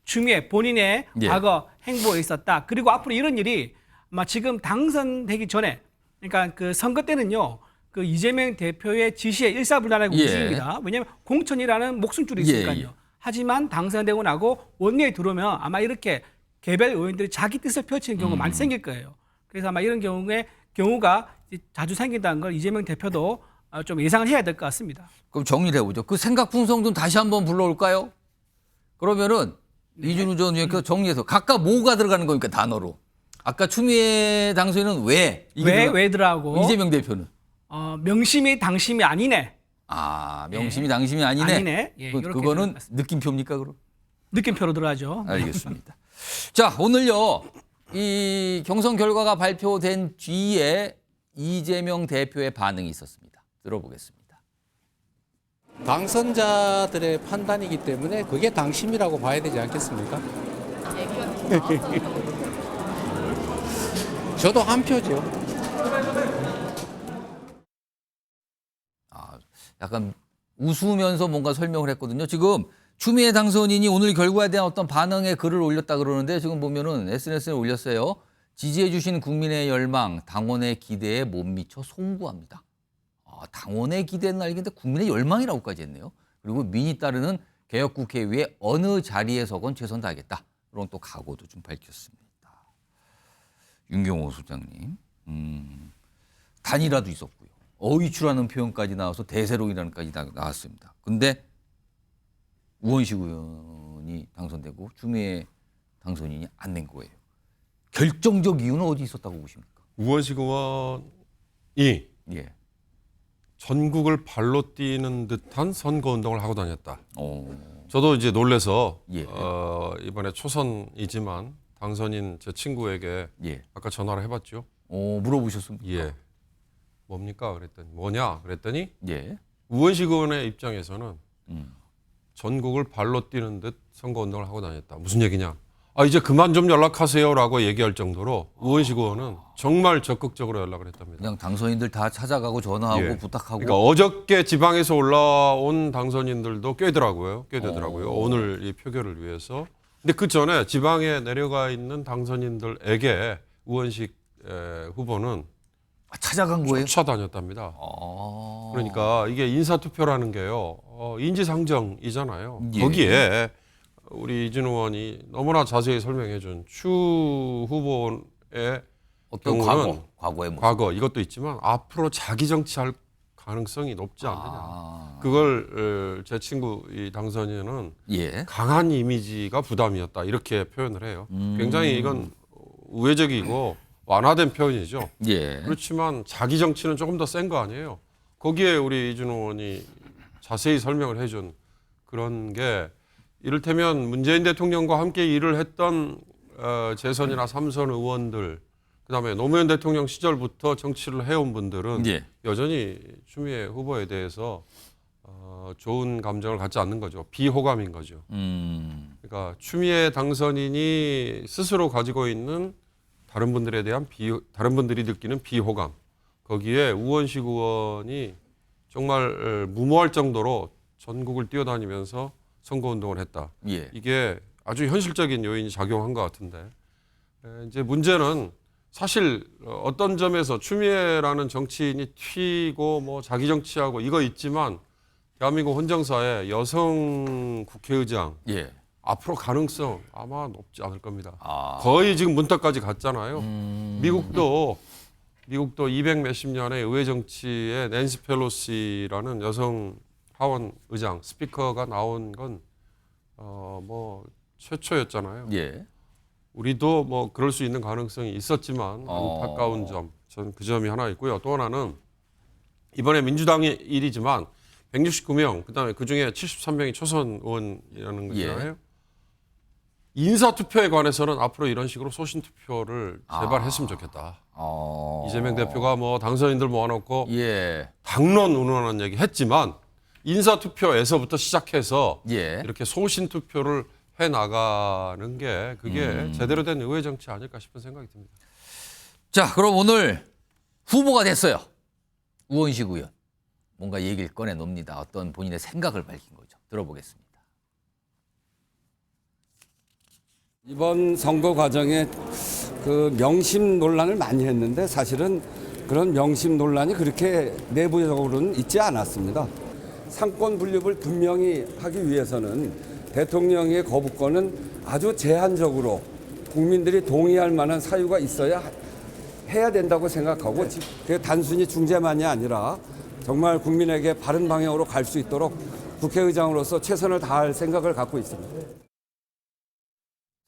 추미애 본인의 예. 과거 행보에 있었다. 그리고 앞으로 이런 일이 아마 지금 당선되기 전에 그러니까 그 선거 때는요. 그 이재명 대표의 지시에 일사불란하게 예. 움직입니다. 왜냐하면 공천이라는 목숨줄이 있으니까요. 예. 하지만 당선되고 나고 원내에 들어오면 아마 이렇게 개별 의원들이 자기 뜻을 펼치는 경우가 많이 생길 거예요. 그래서 아마 이런 경우가 자주 생긴다는 걸 이재명 대표도 좀 예상을 해야 될 것 같습니다. 그럼 정리를 해보죠. 그 생각 풍선 좀 다시 한번 불러올까요? 그러면은 이준우 전 의원께서 정리해서 각각 뭐가 들어가는 겁니까 단어로? 아까 추미애 당선인은 왜 들어가고 이재명 대표는 명심이 당심이 아니네. 명심이 당심이 아니네. 예, 그거는 느낌표입니까 그럼? 느낌표로 들어가죠. 알겠습니다. 자, 오늘요. 이 경선 결과가 발표된 뒤에 이재명 대표의 반응이 있었습니다. 들어보겠습니다. 당선자들의 판단이기 때문에 그게 당심이라고 봐야 되지 않겠습니까? 저도 한 표죠. 약간 웃으면서 뭔가 설명을 했거든요. 지금 추미애 당선인이 오늘 결과에 대한 어떤 반응의 글을 올렸다 그러는데 지금 보면은 SNS에 올렸어요. 지지해 주신 국민의 열망, 당원의 기대에 못 미쳐 송구합니다. 당원의 기대는 알겠는데 국민의 열망이라고까지 했네요. 그리고 민이 따르는 개혁국회의회 어느 자리에서건 최선 다하겠다. 이런 또 각오도 좀 밝혔습니다. 윤경호 소장님, 단일화도 있었고요. 어이추라는 표현까지 나와서 대세론이라는까지 나왔습니다. 근데 우원식 의원이 당선되고 추미애 당선인이 안 낸 거예요. 결정적 이유는 어디 있었다고 보십니까? 우원식 의원이 예. 전국을 발로 뛰는 듯한 선거운동을 하고 다녔다. 저도 이제 놀래서 예. 이번에 초선이지만 당선인 제 친구에게 예. 아까 전화를 해봤죠. 물어보셨습니까? 예. 뭡니까? 그랬더니 뭐냐? 그랬더니 예. 우원식 의원의 입장에서는 전국을 발로 뛰는 듯 선거운동을 하고 다녔다. 무슨 얘기냐? 이제 그만 좀 연락하세요라고 얘기할 정도로 우원식 의원은 정말 적극적으로 연락을 했답니다. 그냥 당선인들 다 찾아가고 전화하고 예. 부탁하고. 그러니까 어저께 지방에서 올라온 당선인들도 꽤 되더라고요. 오늘 이 표결을 위해서. 근데 그 전에 지방에 내려가 있는 당선인들에게 우원식 후보는 찾아간 거예요? 쫓아다녔답니다. 그러니까 이게 인사투표라는 게요. 인지상정이잖아요. 예. 거기에 우리 이준호 의원이 너무나 자세히 설명해준 추 후보의 어떤 경우는 과거의 모습. 과거 이것도 있지만 앞으로 자기 정치할 가능성이 높지 않느냐. 그걸 제 친구 이 당선인은 예. 강한 이미지가 부담이었다 이렇게 표현을 해요. 굉장히 이건 우회적이고 완화된 표현이죠. 예. 그렇지만 자기 정치는 조금 더 센 거 아니에요. 거기에 우리 이준호 의원이 자세히 설명을 해준 그런 게 이를테면 문재인 대통령과 함께 일을 했던 재선이나 삼선 의원들 그다음에 노무현 대통령 시절부터 정치를 해온 분들은 예. 여전히 추미애 후보에 대해서 좋은 감정을 갖지 않는 거죠. 비호감인 거죠. 그러니까 추미애 당선인이 스스로 가지고 있는 다른 분들에 대한 다른 분들이 느끼는 비호감 거기에 우원식 의원이 정말 무모할 정도로 전국을 뛰어다니면서 선거운동을 했다. 예. 이게 아주 현실적인 요인이 작용한 것 같은데 이제 문제는 사실 어떤 점에서 추미애라는 정치인이 튀고 뭐 자기 정치하고 이거 있지만 대한민국 헌정사에 여성 국회의장 예. 앞으로 가능성 아마 높지 않을 겁니다. 거의 지금 문턱까지 갔잖아요. 미국도 200 몇십 년의 의회 정치에 낸시 펠로시라는 여성 하원 의장 스피커가 나온 건 뭐 최초였잖아요. 예. 우리도 뭐 그럴 수 있는 가능성이 있었지만 안타까운 점, 저는 그 점이 하나 있고요. 또 하나는 이번에 민주당의 일이지만 169명, 그다음에 그중에 73명이 초선 의원이라는 거잖아요. 예. 인사투표에 관해서는 앞으로 이런 식으로 소신투표를 제발 했으면 좋겠다. 이재명 대표가 뭐 당선인들 모아놓고 예. 당론 운운하는 얘기 했지만 인사투표에서부터 시작해서 예. 이렇게 소신투표를 해나가는 게 그게 제대로 된 의회 정치 아닐까 싶은 생각이 듭니다. 자, 그럼 오늘 후보가 됐어요. 우원식 의원. 뭔가 얘기를 꺼내놉니다. 어떤 본인의 생각을 밝힌 거죠. 들어보겠습니다. 이번 선거 과정에 그 명심 논란을 많이 했는데 사실은 그런 명심 논란이 그렇게 내부적으로는 있지 않았습니다. 상권 분립을 분명히 하기 위해서는 대통령의 거부권은 아주 제한적으로 국민들이 동의할 만한 사유가 있어야 해야 된다고 생각하고 그게 단순히 중재만이 아니라 정말 국민에게 바른 방향으로 갈 수 있도록 국회의장으로서 최선을 다할 생각을 갖고 있습니다.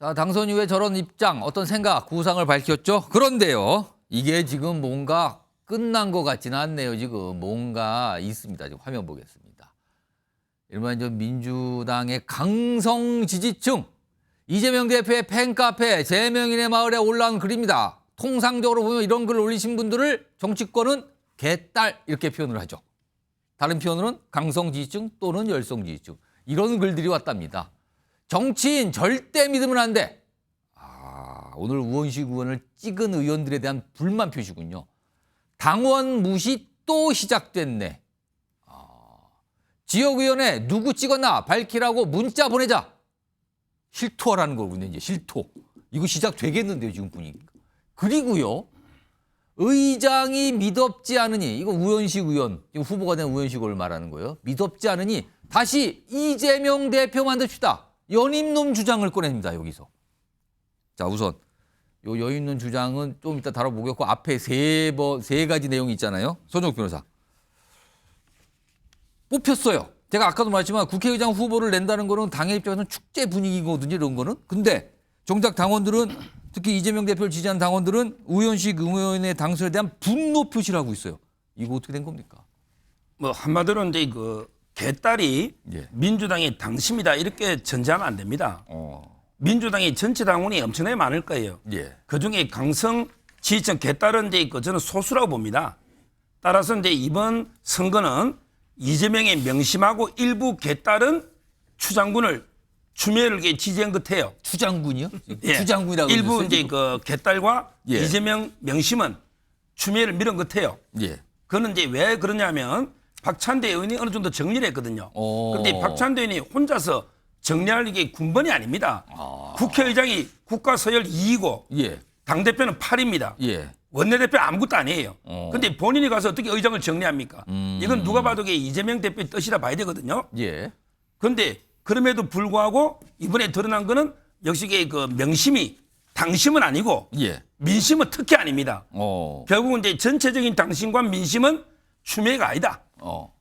자, 당선 이후에 저런 입장, 어떤 생각, 구상을 밝혔죠. 그런데요, 이게 지금 뭔가 끝난 것 같지는 않네요. 지금 뭔가 있습니다. 지금 화면 보겠습니다. 일반 민주당의 강성 지지층, 이재명 대표의 팬카페 제명인의 마을에 올라온 글입니다. 통상적으로 보면 이런 글 올리신 분들을 정치권은 개딸 이렇게 표현을 하죠. 다른 표현으로는 강성 지지층 또는 열성 지지층. 이런 글들이 왔답니다. 정치인 절대 믿으면 안 돼. 오늘 우원식 의원을 찍은 의원들에 대한 불만 표시군요. 당원 무시 또 시작됐네. 지역의원에 누구 찍었나 밝히라고 문자 보내자. 실토하라는 거군요. 이제 실토. 이거 시작되겠는데요. 지금 보니까. 그리고요. 의장이 믿업지 않으니, 이거 우원식 의원, 지금 후보가 된 우원식 의원을 말하는 거예요. 믿업지 않으니 다시 이재명 대표 만듭시다. 연임론 주장을 꺼냅니다. 여기서. 자, 우선 요 연임론 주장은 좀 이따 다뤄보겠고 앞에 세 가지 내용이 있잖아요. 손정욱 변호사. 뽑혔어요. 제가 아까도 말했지만 국회의장 후보를 낸다는 거는 당의 입장에서는 축제 분위기거든요. 이런 거는. 근데 정작 당원들은 특히 이재명 대표를 지지한 당원들은 우현식 의원의 당선에 대한 분노 표시를 하고 있어요. 이거 어떻게 된 겁니까? 뭐 한마디로 이제 그 개딸이 예. 민주당의 당심이다 이렇게 전제하면 안 됩니다. 민주당이 전체 당원이 엄청나게 많을 거예요. 예. 그중에 강성 지지층 개딸은 이제 그 저는 소수라고 봅니다. 따라서 이제 이번 선거는 이재명의 명심하고 일부 개딸은 추장군을 추미애를 지지한 것 같아요. 추장군이요? 예. 추장군이라고 일부 그랬어요? 이제 그 개딸과 예. 이재명 명심은 추미애를 밀은 것 같아요. 예. 그는 이제 왜 그러냐면 박찬대 의원이 어느 정도 정리를 했거든요. 오. 그런데 박찬대 의원이 혼자서 정리할 이게 군번이 아닙니다. 국회의장이 국가 서열 2이고 예. 당대표는 8입니다. 예. 원내대표 아무것도 아니에요. 근데 본인이 가서 어떻게 의장을 정리합니까? 이건 누가 봐도 이게 이재명 대표의 뜻이라 봐야 되거든요. 예. 그런데 그럼에도 불구하고 이번에 드러난 거는 역시 이게 그 명심이 당심은 아니고 예. 민심은 특히 아닙니다. 결국은 이제 전체적인 당심과 민심은 추미애가 아니다.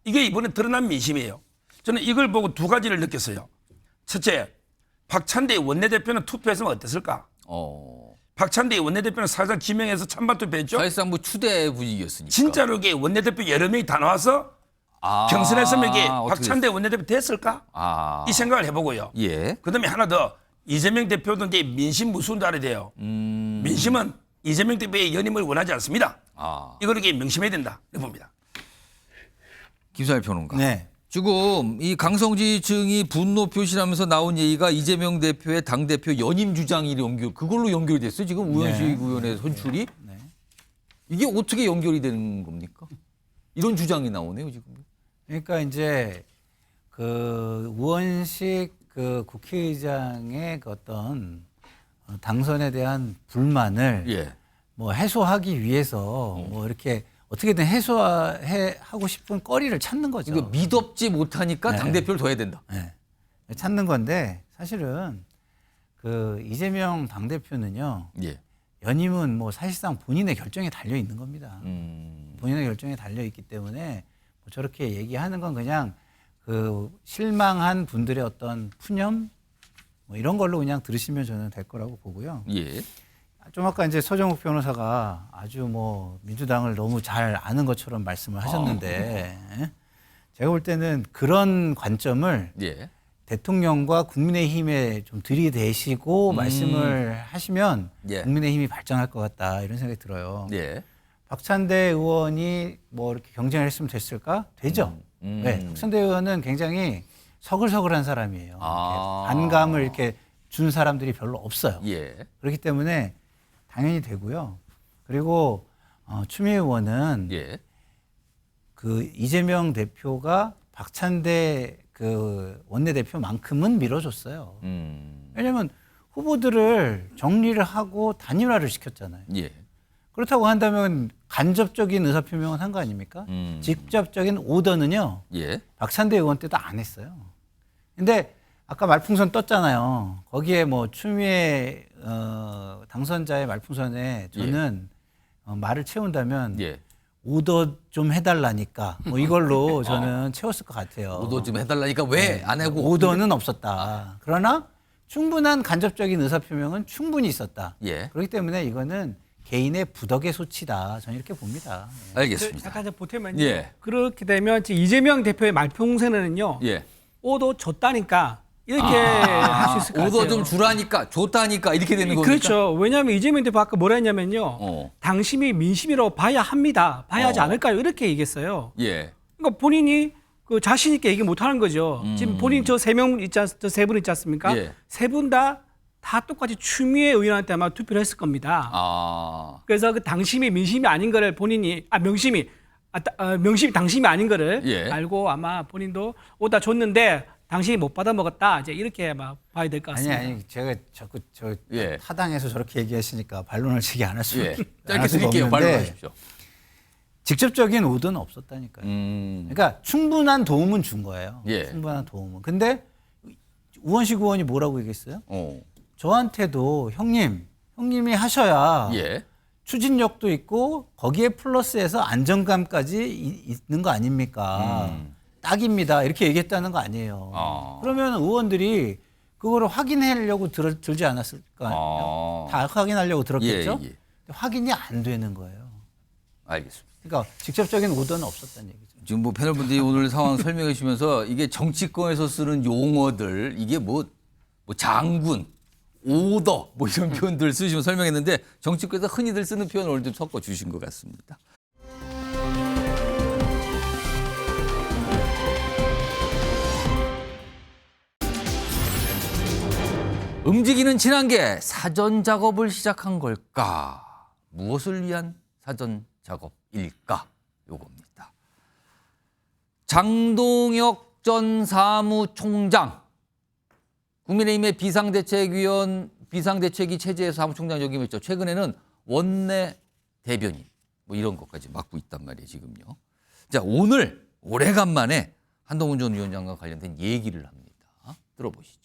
이게 이번에 드러난 민심이에요. 저는 이걸 보고 두 가지를 느꼈어요. 첫째, 박찬대 원내대표는 투표했으면 어땠을까? 박찬대 원내대표는 사실상 지명해서 찬반 투표했죠. 사실상 뭐 추대 분위기였으니까. 진짜로 이게 원내대표 여러 명이 다 나와서 경선했으면 이게 박찬대 원내대표 됐을까? 이 생각을 해보고요. 예. 그다음에 하나 더 이재명 대표도 이제 민심 무수운 알아야 돼요. 민심은 이재명 대표의 연임을 원하지 않습니다. 이걸 이렇게 명심해야 된다. 이렇게 봅니다. 김사일 평론가. 네. 지금 이 강성지층이 분노 표시하면서 나온 얘기가 이재명 대표의 당대표 연임 주장이 그걸로 연결이 됐어요. 지금 우현식 의원의 선출이. 이게 어떻게 연결이 되는 겁니까? 이런 주장이 나오네요, 지금. 그러니까 이제 그 우원식 그 국회의장의 그 어떤 당선에 대한 불만을 뭐 해소하기 위해서 뭐 이렇게 어떻게든 해소하고 싶은 거리를 찾는 거죠. 이거 믿업지 못하니까 당대표를 둬야 된다. 네. 찾는 건데 사실은 그 이재명 당대표는요. 연임은 뭐 사실상 본인의 결정에 달려 있는 겁니다. 본인의 결정에 달려 있기 때문에 뭐 저렇게 얘기하는 건 그냥 그 실망한 분들의 어떤 푸념 뭐 이런 걸로 그냥 들으시면 저는 될 거라고 보고요. 좀 아까 이제 서정욱 변호사가 아주 뭐 민주당을 너무 잘 아는 것처럼 말씀을 하셨는데 제가 볼 때는 그런 관점을 대통령과 국민의힘에 좀 들이대시고 말씀을 하시면 국민의힘이 발전할 것 같다 이런 생각이 들어요. 박찬대 의원이 뭐 이렇게 경쟁을 했으면 됐을까? 되죠. 네, 박찬대 의원은 굉장히 서글서글한 사람이에요. 반감을 이렇게 준 사람들이 별로 없어요. 그렇기 때문에 당연히 되고요. 그리고 추미애 의원은 그 이재명 대표가 박찬대 그 원내대표만큼은 밀어줬어요. 왜냐하면 후보들을 정리를 하고 단일화를 시켰잖아요. 그렇다고 한다면 간접적인 의사표명은 한 거 아닙니까? 직접적인 오더는요. 박찬대 의원 때도 안 했어요. 근데 아까 말풍선 떴잖아요. 거기에 뭐 추미애 당선자의 말풍선에 저는 말을 채운다면 오더 좀 해달라니까 뭐 이걸로 저는 채웠을 것 같아요. 오더 좀 해달라니까 왜 안 하고. 오더는 없었다. 그러나 충분한 간접적인 의사표명은 충분히 있었다. 그렇기 때문에 이거는 개인의 부덕의 소치다. 저는 이렇게 봅니다. 알겠습니다. 잠깐 좀 보태면요. 그렇게 되면 이재명 대표의 말풍선에는요. 오도 줬다니까 이렇게 할 수 있을 것 같아요. 오더 좀 주라니까 좋다니까 이렇게 되는 겁니까? 그렇죠. 왜냐하면 이재명 대표 아까 뭐라 했냐면요. 당심이 민심이라고 봐야 합니다. 봐야 하지 않을까요? 이렇게 얘기했어요. 그러니까 본인이 그 자신 있게 얘기 못 하는 거죠. 지금 본인 저 세 분 있지 않습니까? 세 분 다 똑같이 추미애 의원한테 아마 투표를 했을 겁니다. 그래서 그 당심이 민심이 아닌 거를 본인이 명심이 당심이 아닌 거를 알고 아마 본인도 오다 줬는데 당신이 못 받아 먹었다. 이제 이렇게 아마 봐야 될 것 같습니다. 아니 제가 자꾸 타당해서 저렇게 얘기하시니까 반론을 지게 안 할 수 짧게 드릴게요. 반론하십시오. 직접적인 오더는 없었다니까요. 그러니까 충분한 도움은 준 거예요. 충분한 도움은. 근데 우원식 의원이 뭐라고 얘기했어요? 저한테도 형님이 하셔야 추진력도 있고 거기에 플러스해서 안정감까지 있는 거 아닙니까? 딱입니다. 이렇게 얘기했다는 거 아니에요. 그러면 의원들이 그거를 확인하려고 들지 않았을까요? 다 확인하려고 들었겠죠? 예. 확인이 안 되는 거예요. 알겠습니다. 그러니까 직접적인 오더는 없었다는 얘기죠. 지금 뭐 패널분들이 오늘 상황 설명해 주시면서 이게 정치권에서 쓰는 용어들 이게 뭐 장군, 오더 뭐 이런 표현들 쓰시면 설명했는데 정치권에서 흔히들 쓰는 표현을 오늘 좀 섞어 주신 것 같습니다. 움직이는 친한계 사전 작업을 시작한 걸까? 무엇을 위한 사전 작업일까? 요겁니다. 장동혁 전 사무총장, 국민의힘의 비상대책위 체제에서 사무총장 역임했죠. 최근에는 원내 대변인 뭐 이런 것까지 맡고 있단 말이에요, 지금요. 자, 오늘 오래간만에 한동훈 전 위원장과 관련된 얘기를 합니다. 들어보시죠.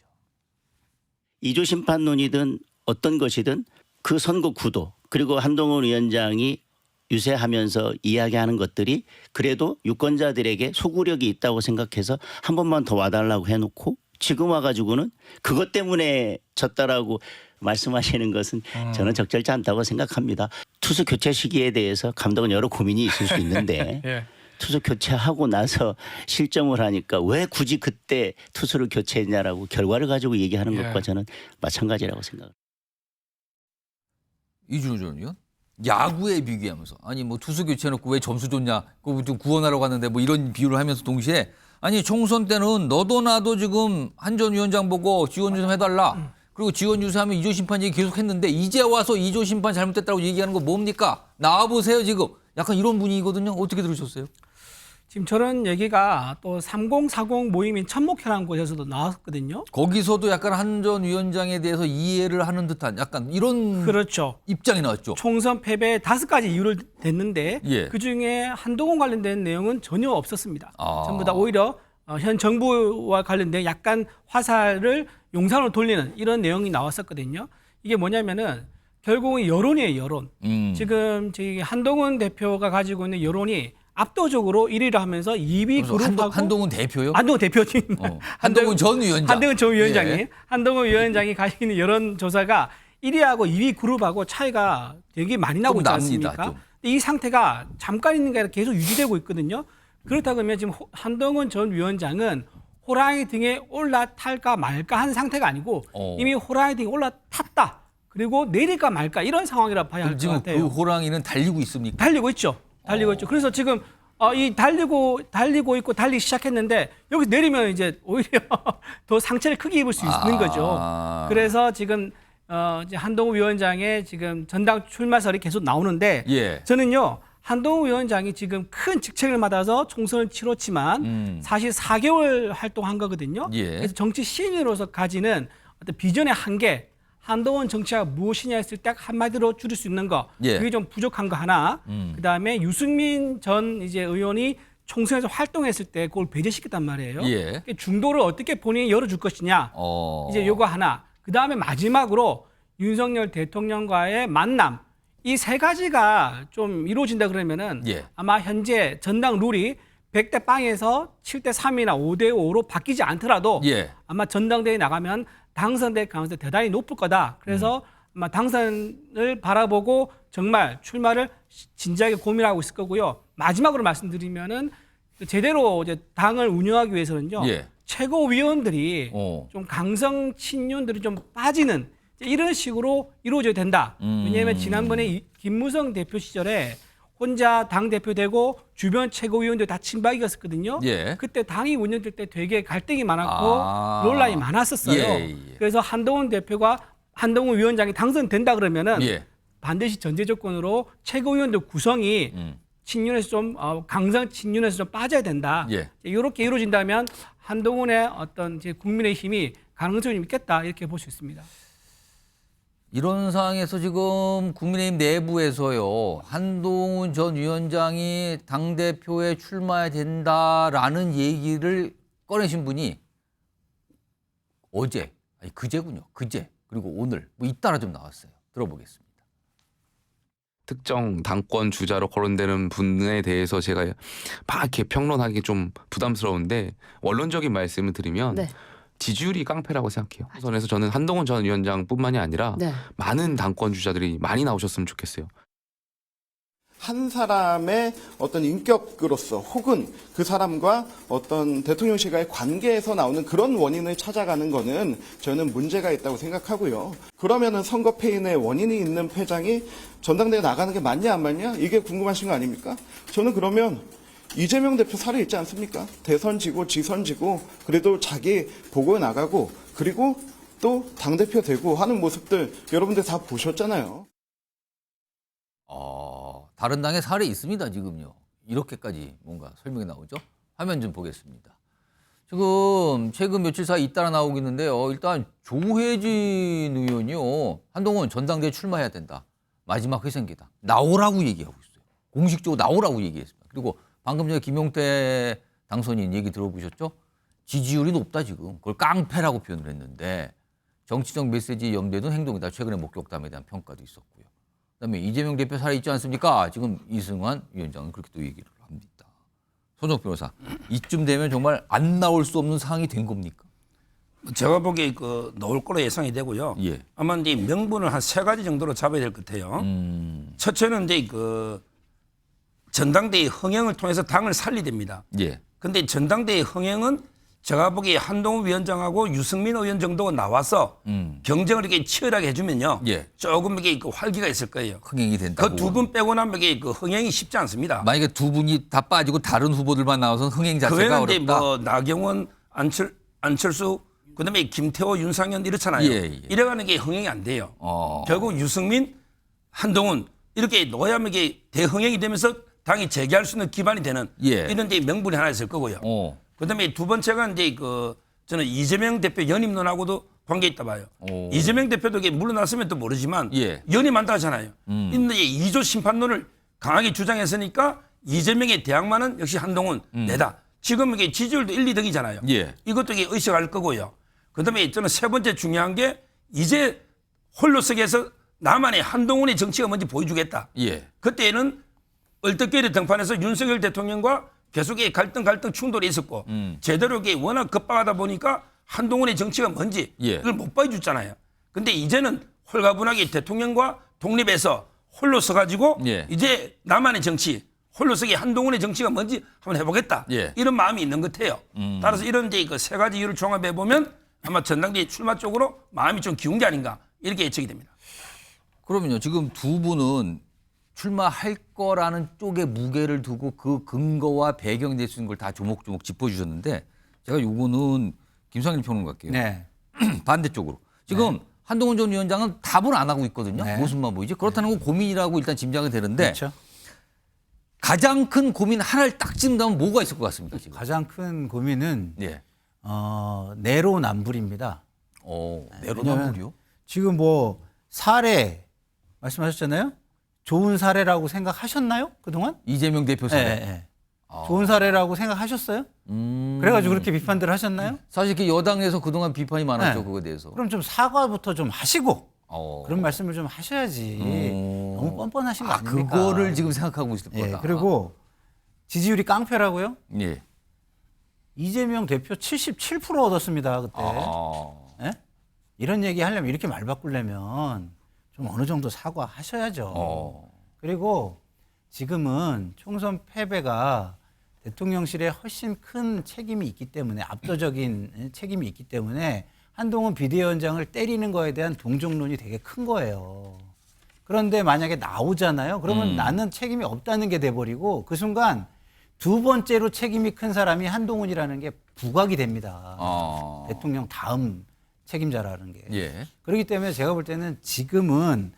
이조 심판론이든 어떤 것이든 그 선거 구도 그리고 한동훈 위원장이 유세하면서 이야기하는 것들이 그래도 유권자들에게 소구력이 있다고 생각해서 한 번만 더 와달라고 해놓고 지금 와가지고는 그것 때문에 졌다라고 말씀하시는 것은 저는 적절치 않다고 생각합니다. 투수 교체 시기에 대해서 감독은 여러 고민이 있을 수 있는데 예. 투수 교체하고 나서 실점을 하니까 왜 굳이 그때 투수를 교체했냐라고 결과를 가지고 얘기하는 것과 저는 마찬가지라고 생각합니다. 이준호 전 의원? 야구에 비교하면서 아니 뭐 투수 교체해놓고 왜 점수 줬냐 그거 좀 구원하러 갔는데 뭐 이런 비유를 하면서 동시에 아니 총선 때는 너도 나도 지금 한 전 위원장 보고 지원 좀 해달라 그리고 지원 유세하면 이조 심판 얘기 계속 했는데 이제 와서 이조 심판 잘못됐다고 얘기하는 거 뭡니까? 나와보세요 지금. 약간 이런 분위기거든요. 어떻게 들으셨어요? 지금 저런 얘기가 또 3040 모임인 천목회라는 곳에서도 나왔거든요. 거기서도 약간 한 전 위원장에 대해서 이해를 하는 듯한 약간 이런 그렇죠. 입장이 나왔죠. 총선 패배 5가지 이유를 댔는데 예. 그중에 한동훈 관련된 내용은 전혀 없었습니다. 전부 다 오히려 현 정부와 관련된 약간 화살을 용산으로 돌리는 이런 내용이 나왔었거든요. 이게 뭐냐면은 결국은 여론이에요, 여론. 지금 저희 한동훈 대표가 가지고 있는 여론이 압도적으로 1위를 하면서 2위 그룹하고 한동훈 대표요? 한동훈 대표님. 한동훈 전 위원장. 한동훈 전 위원장이. 예. 한동훈 위원장이 가지고 있는 여론조사가 1위하고 2위 그룹하고 차이가 되게 많이 나고 있지 않습니까? 이 상태가 잠깐 있는 게 아니라 계속 유지되고 있거든요. 그렇다 그러면 지금 한동훈 전 위원장은 호랑이 등에 올라탈까 말까 하는 상태가 아니고 이미 호랑이 등에 올라탔다. 그리고 내릴까 말까 이런 상황이라 봐야 할 것 같아요. 지금 그 호랑이는 달리고 있습니까? 달리고 있죠. 달리고 있죠. 그래서 지금 이 달리고 있고 달리기 시작했는데 여기 내리면 이제 오히려 더 상처를 크게 입을 수 있는 거죠. 그래서 지금 이제 한동훈 위원장의 지금 전당 출마설이 계속 나오는데 저는요 한동훈 위원장이 지금 큰 직책을 맡아서 총선을 치렀지만 사실 4개월 활동한 거거든요. 그래서 정치 시인으로서 가지는 어떤 비전의 한계. 한동훈 정치가 무엇이냐 했을 때 한마디로 줄일 수 있는 거 그게 좀 부족한 거 하나 그다음에 유승민 전 이제 의원이 총선에서 활동했을 때 그걸 배제시켰단 말이에요. 중도를 어떻게 본인이 열어줄 것이냐 이제 요거 하나 그다음에 마지막으로 윤석열 대통령과의 만남 이 3가지가 좀 이루어진다 그러면은 아마 현재 전당 룰이 100대 빵에서 7대 3이나 5대 5로 바뀌지 않더라도 아마 전당대회에 나가면 당선될 가능성이 대단히 높을 거다. 그래서 아마 당선을 바라보고 정말 출마를 진지하게 고민하고 있을 거고요. 마지막으로 말씀드리면은 제대로 이제 당을 운영하기 위해서는요. 최고위원들이 좀 강성 친윤들이 좀 빠지는 이런 식으로 이루어져야 된다. 왜냐하면 지난번에 김무성 대표 시절에 혼자 당대표 되고 주변 최고위원들 다 친박이었거든요. 그때 당이 운영될 때 되게 갈등이 많았고 논란이 많았었어요. 그래서 한동훈 대표가 한동훈 위원장이 당선된다 그러면은 반드시 전제 조건으로 최고위원들 구성이 친윤에서 좀 강성 친윤에서 좀 빠져야 된다. 이렇게 이루어진다면 한동훈의 어떤 이제 국민의힘이 가능성이 있겠다 이렇게 볼 수 있습니다. 이런 상황에서 지금 국민의힘 내부에서요. 한동훈 전 위원장이 당대표에 출마해야 된다라는 얘기를 꺼내신 분이 어제, 아니 그제군요. 그제 그리고 오늘 뭐 잇따라 좀 나왔어요. 들어보겠습니다. 특정 당권 주자로 거론되는 분에 대해서 제가 막 이렇게 평론하기 좀 부담스러운데 원론적인 말씀을 드리면 지지율이 깡패라고 생각해요. 그래서 저는 한동훈 전 위원장뿐만이 아니라 네. 많은 당권 주자들이 많이 나오셨으면 좋겠어요. 한 사람의 어떤 인격으로서 혹은 그 사람과 어떤 대통령실과의 관계에서 나오는 그런 원인을 찾아가는 거는 저는 문제가 있다고 생각하고요. 그러면은 선거 패인의 원인이 있는 패장이 전당대회 나가는 게 맞냐 안 맞냐 이게 궁금하신 거 아닙니까? 저는 그러면 이재명 대표 사례 있지 않습니까? 대선 지고 지선 지고 그래도 자기 보고 나가고 그리고 또 당대표 되고 하는 모습들 여러분들 다 보셨잖아요. 다른 당에 사례 있습니다, 지금요. 이렇게까지 뭔가 설명이 나오죠. 화면 좀 보겠습니다. 지금 최근 며칠 사이 잇따라 나오고 있는데요. 일단 조혜진 의원이요. 한동훈 전당대회 출마해야 된다. 마지막 회생기다. 나오라고 얘기하고 있어요. 공식적으로 나오라고 얘기했습니다. 그리고 방금 전에 김용태 당선인 얘기 들어보셨죠? 지지율이 높다 지금. 그걸 깡패라고 표현을 했는데 정치적 메시지 염두에 둔 행동이다. 최근에 목격담에 대한 평가도 있었고요. 그다음에 이재명 대표 사례 있지 않습니까? 지금 이승환 위원장은 그렇게 또 얘기를 합니다. 손정욱 변호사, 이쯤 되면 정말 안 나올 수 없는 상황이 된 겁니까? 제가 보기에 나올 거로 예상이 되고요. 예. 아마 이제 명분을 한 3가지 정도로 잡아야 될 것 같아요. 첫째는 이제 전당대회 흥행을 통해서 당을 살리됩니다. 예. 근데 전당대회 흥행은 제가 보기에 한동훈 위원장하고 유승민 의원 정도가 나와서 경쟁을 이렇게 치열하게 해주면요. 예. 조금 이게 활기가 있을 거예요. 흥행이 된다고. 그 두 분 빼고 나면 이게 흥행이 쉽지 않습니다. 만약에 두 분이 다 빠지고 다른 후보들만 나와서 흥행 그 자체가 외에는 이제 어렵다. 뭐 나경원, 안철수, 그다음에 김태호, 윤상현 이렇잖아요. 예. 이래가는 게 흥행이 안 돼요. 결국 유승민, 한동훈 이렇게 놓아야만 이게 대흥행이 되면서 당이 재개할 수 있는 기반이 되는 이런 데 명분이 하나 있을 거고요. 그다음에 두 번째가 이제 저는 이재명 대표 연임론하고도 관계 있다 봐요. 이재명 대표도 이게 물러났으면 또 모르지만 연임한다 하잖아요. 근데 2조 심판론을 강하게 주장했으니까 이재명의 대항마는 역시 한동훈 내다. 지금 이게 지지율도 1, 2등이잖아요. 이것도 이게 의식할 거고요. 그다음에 저는 세 번째 중요한 게 이제 홀로서기에서 나만의 한동훈의 정치가 뭔지 보여주겠다. 그때는 얼떨결에 등판해서 윤석열 대통령과 계속 갈등 충돌이 있었고 제대로 이게 워낙 급박하다 보니까 한동훈의 정치가 뭔지 이걸 못 보여줬잖아요. 근데 이제는 홀가분하게 대통령과 독립해서 홀로 서가지고 이제 나만의 정치, 홀로서기 한동훈의 정치가 뭔지 한번 해보겠다. 이런 마음이 있는 것 같아요. 따라서 이런 이제 세 가지 이유를 종합해 보면 아마 전당대회 출마 쪽으로 마음이 좀 기운 게 아닌가 이렇게 예측이 됩니다. 그러면요, 지금 두 분은 출마할 거라는 쪽에 무게를 두고 그 근거와 배경이 될 수 있는 걸 다 조목조목 짚어주셨는데 제가 요거는 김상일 평론가께요. 네. 반대쪽으로. 지금 한동훈 전 위원장은 답을 안 하고 있거든요. 모습만 보이지. 그렇다는 건 고민이라고 일단 짐작이 되는데 그렇죠. 가장 큰 고민 하나를 딱 짚는다면 뭐가 있을 것 같습니까? 지금? 가장 큰 고민은 내로남불입니다. 내로남불이요? 지금 뭐 사례 말씀하셨잖아요. 좋은 사례라고 생각하셨나요? 그동안? 이재명 대표 사례. 네. 좋은 사례라고 생각하셨어요? 그래가지고 그렇게 비판들을 하셨나요? 사실 그 여당에서 그동안 비판이 많았죠. 그거에 대해서. 그럼 좀 사과부터 좀 하시고 그런 말씀을 좀 하셔야지. 너무 뻔뻔하신 거 아닙니까? 그거를 지금 생각하고 있을 거다. 그리고 지지율이 깡패라고요? 예. 이재명 대표 77% 얻었습니다. 그때. 이런 얘기 하려면 이렇게 말 바꾸려면 좀 어느 정도 사과하셔야죠. 그리고 지금은 총선 패배가 대통령실에 훨씬 큰 책임이 있기 때문에 압도적인 책임이 있기 때문에 한동훈 비대위원장을 때리는 거에 대한 동정론이 되게 큰 거예요. 그런데 만약에 나오잖아요. 그러면 나는 책임이 없다는 게 돼버리고 그 순간 두 번째로 책임이 큰 사람이 한동훈이라는 게 부각이 됩니다. 대통령 다음 책임자라는 게. 그렇기 때문에 제가 볼 때는 지금은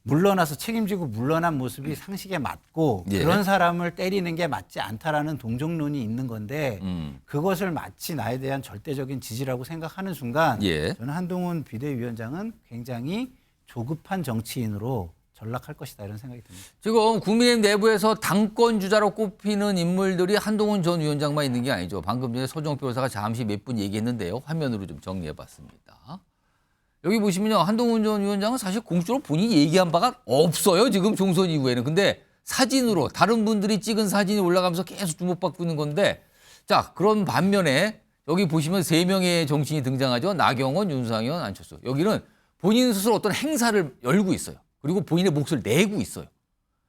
물러나서 책임지고 물러난 모습이 상식에 맞고 그런 사람을 때리는 게 맞지 않다라는 동정론이 있는 건데 그것을 마치 나에 대한 절대적인 지지라고 생각하는 순간 저는 한동훈 비대위원장은 굉장히 조급한 정치인으로 전락할 것이다 이런 생각이 듭니다. 지금 국민의힘 내부에서 당권 주자로 꼽히는 인물들이 한동훈 전 위원장만 있는 게 아니죠. 방금 전에 서정욱 변호사가 잠시 몇 분 얘기했는데요. 화면으로 좀 정리해봤습니다. 여기 보시면요. 한동훈 전 위원장은 사실 공식적으로 본인이 얘기한 바가 없어요. 지금 총선 이후에는. 근데 사진으로 다른 분들이 찍은 사진이 올라가면서 계속 주목받고 있는 건데 자, 그런 반면에 여기 보시면 3명의 정치인이 등장하죠. 나경원, 윤상현, 안철수. 여기는 본인 스스로 어떤 행사를 열고 있어요. 그리고 본인의 몫을 내고 있어요.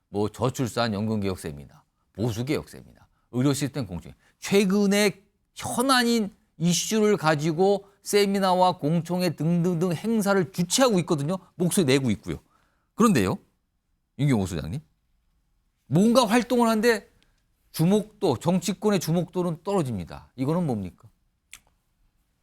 뭐 저출산 연금개혁 세미나, 보수개혁 세미나, 의료 시스템 공정. 최근에 현안인 이슈를 가지고 세미나와 공청회 등등등 행사를 주최하고 있거든요. 목소리 내고 있고요. 그런데요, 윤경호 소장님, 뭔가 활동을 하는데 주목도, 정치권의 주목도는 떨어집니다. 이거는 뭡니까?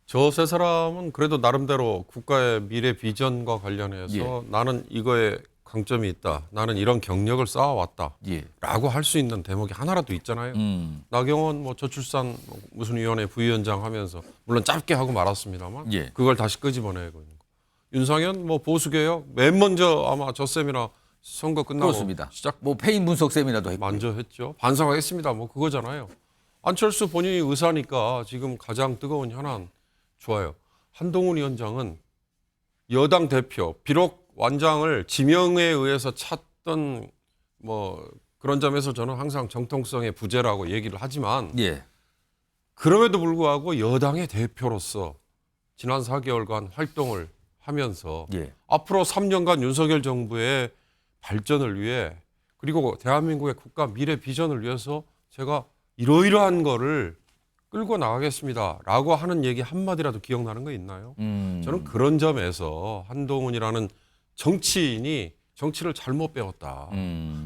저 세 사람은 그래도 나름대로 국가의 미래 비전과 관련해서 나는 이거에 강점이 있다. 나는 이런 경력을 쌓아왔다. 라고 할 수 있는 대목이 하나라도 있잖아요. 나경원 뭐 저출산 무슨 위원회 부위원장 하면서 물론 짧게 하고 말았습니다만 그걸 다시 끄집어내고 있는 거. 윤상현 뭐 보수개혁 맨 먼저 아마 저 세미나 선거 끝나고 그렇습니다. 시작 뭐 패인 분석 세미나도 했고. 먼저 했죠. 반성하겠습니다. 뭐 그거잖아요. 안철수 본인이 의사니까 지금 가장 뜨거운 현안 좋아요. 한동훈 위원장은 여당 대표, 비록 완장을 지명에 의해서 찾던 뭐 그런 점에서 저는 항상 정통성의 부재라고 얘기를 하지만 그럼에도 불구하고 여당의 대표로서 지난 4개월간 활동을 하면서 앞으로 3년간 윤석열 정부의 발전을 위해 그리고 대한민국의 국가 미래 비전을 위해서 제가 이러이러한 거를 끌고 나가겠습니다라고 하는 얘기 한마디라도 기억나는 거 있나요? 저는 그런 점에서 한동훈이라는 정치인이 정치를 잘못 배웠다.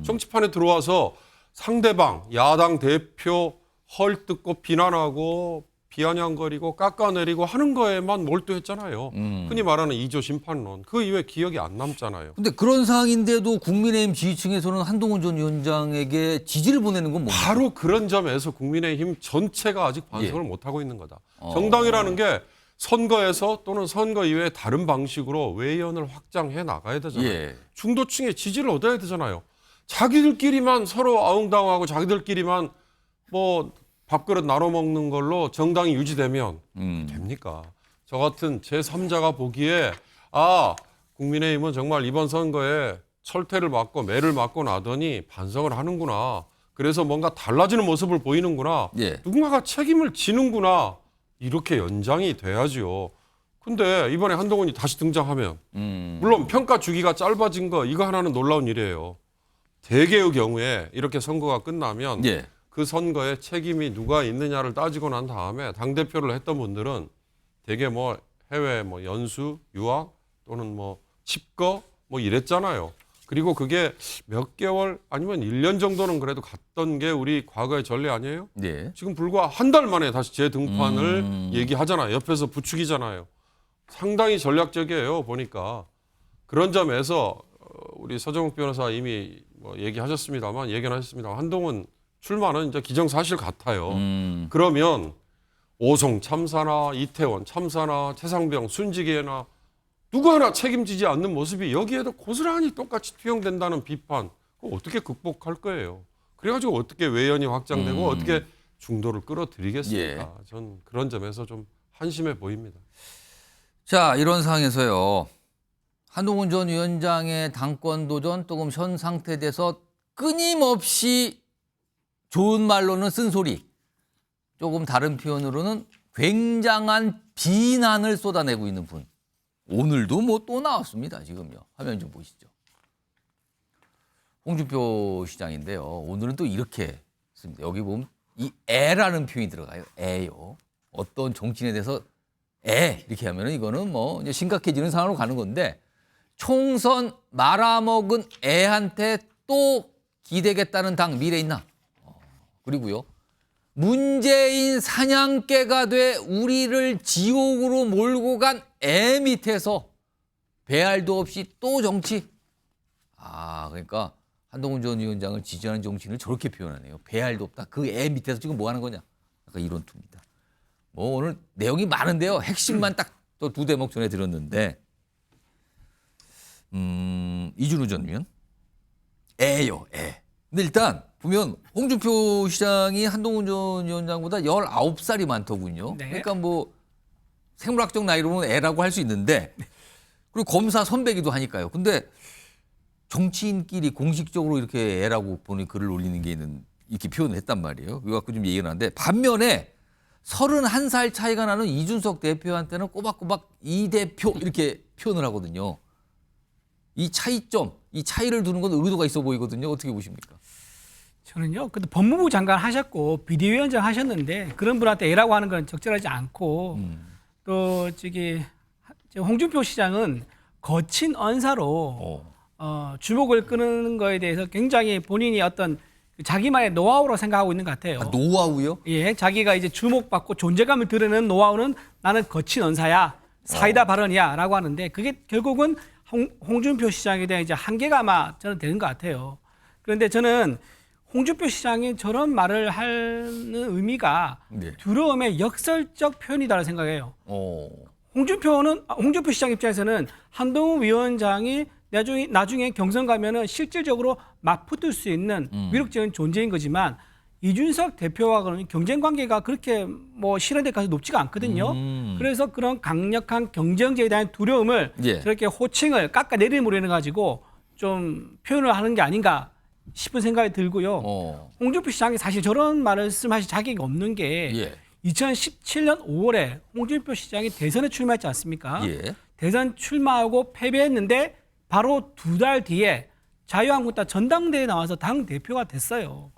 정치판에 들어와서 상대방 야당 대표 헐뜯고 비난하고 비아냥거리고 깎아내리고 하는 거에만 몰두했잖아요. 흔히 말하는 2조 심판론. 그 이외에 기억이 안 남잖아요. 근데 그런 상황인데도 국민의힘 지지층에서는 한동훈 전 위원장에게 지지를 보내는 건 뭡니까? 바로 그런 점에서 국민의힘 전체가 아직 반성을 못하고 있는 거다. 정당이라는 게 선거에서 또는 선거 이외에 다른 방식으로 외연을 확장해 나가야 되잖아요. 중도층의 지지를 얻어야 되잖아요. 자기들끼리만 서로 아웅다웅하고 자기들끼리만 뭐 밥그릇 나눠 먹는 걸로 정당이 유지되면 됩니까? 저 같은 제3자가 보기에 국민의힘은 정말 이번 선거에 철퇴를 맞고 매를 맞고 나더니 반성을 하는구나. 그래서 뭔가 달라지는 모습을 보이는구나. 누군가가 책임을 지는구나. 이렇게 연장이 돼야죠. 근데 이번에 한동훈이 다시 등장하면 물론 평가 주기가 짧아진 거 이거 하나는 놀라운 일이에요. 대개의 경우에 이렇게 선거가 끝나면 그 선거에 책임이 누가 있느냐를 따지고 난 다음에 당대표를 했던 분들은 대개 뭐 해외 뭐 연수, 유학 또는 뭐 칩거 뭐 이랬잖아요. 그리고 그게 몇 개월 아니면 1년 정도는 그래도 갔던 게 우리 과거의 전례 아니에요? 지금 불과 한 달 만에 다시 재등판을 얘기하잖아요. 옆에서 부추기잖아요. 상당히 전략적이에요. 보니까. 그런 점에서 우리 서정욱 변호사 이미 뭐 얘기하셨습니다만 예견하셨습니다. 한동훈 출마는 이제 기정사실 같아요. 그러면 오송 참사나 이태원 참사나 최상병 순직이나 누구 하나 책임지지 않는 모습이 여기에도 고스란히 똑같이 투영된다는 비판, 그거 어떻게 극복할 거예요? 그래가지고 어떻게 외연이 확장되고 어떻게 중도를 끌어들이겠습니까? 전 그런 점에서 좀 한심해 보입니다. 자, 이런 상황에서요. 한동훈 전 위원장의 당권 도전 조금 현 상태돼서 끊임없이 좋은 말로는 쓴소리, 조금 다른 표현으로는 굉장한 비난을 쏟아내고 있는 분. 오늘도 뭐 또 나왔습니다. 지금요. 화면 좀 보시죠. 홍준표 시장인데요. 오늘은 또 이렇게 씁니다. 여기 보면 이 애라는 표현이 들어가요. 애요. 어떤 정치인에 대해서 애 이렇게 하면은 이거는 뭐 이제 심각해지는 상황으로 가는 건데 총선 말아먹은 애한테 또 기대겠다는 당 미래 있나? 그리고요. 문재인 사냥개가 돼 우리를 지옥으로 몰고 간 애 밑에서 배알도 없이 또 정치. 그러니까 한동훈 전 위원장을 지지하는 정치인을 저렇게 표현하네요. 배알도 없다. 그 애 밑에서 지금 뭐 하는 거냐. 약간 이런 투입니다. 뭐 오늘 내용이 많은데요. 핵심만 딱 또 2대목 전에 들었는데 이준우 전 위원 애요. 애. 근데 일단 보면 홍준표 시장이 한동훈 전 위원장보다 19살이 많더군요. 그러니까 뭐 생물학적 나이로 보면 애라고 할 수 있는데 그리고 검사 선배기도 하니까요. 근데 정치인끼리 공식적으로 이렇게 애라고 보니 글을 올리는 게 있는 이렇게 표현을 했단 말이에요. 그거 갖고 좀 얘기를 하는데 반면에 31살 차이가 나는 이준석 대표한테는 꼬박꼬박 이 대표 이렇게 표현을 하거든요. 이 차이점, 이 차이를 두는 건 의도가 있어 보이거든요. 어떻게 보십니까? 저는요, 그래도 법무부 장관 하셨고 비대위원장 하셨는데 그런 분한테 애라고 하는 건 적절하지 않고 또 홍준표 시장은 거친 언사로 주목을 끄는 거에 대해서 굉장히 본인이 어떤 자기만의 노하우로 생각하고 있는 것 같아요. 노하우요? 예, 자기가 이제 주목받고 존재감을 드러내는 노하우는 나는 거친 언사야, 사이다 발언이야라고 하는데 그게 결국은 홍준표 시장에 대한 이제 한계가 아마 저는 되는 것 같아요. 그런데 저는 홍준표 시장이 저런 말을 하는 의미가 두려움의 역설적 표현이다라고 생각해요. 홍준표 시장 입장에서는 한동훈 위원장이 나중에 경선 가면은 실질적으로 맞붙을 수 있는 위력적인 존재인 거지만 이준석 대표와는 경쟁 관계가 그렇게 뭐 실현될까지 높지가 않거든요. 그래서 그런 강력한 경쟁자에 대한 두려움을 저렇게 호칭을 깎아내리므로 가지고 좀 표현을 하는 게 아닌가 싶은 생각이 들고요. 홍준표 시장이 사실 저런 말씀하실 자격이 없는 게 2017년 5월에 홍준표 시장이 대선에 출마했지 않습니까? 대선 출마하고 패배했는데 바로 2달 뒤에 자유한국당 전당대회에 나와서 당 대표가 됐어요.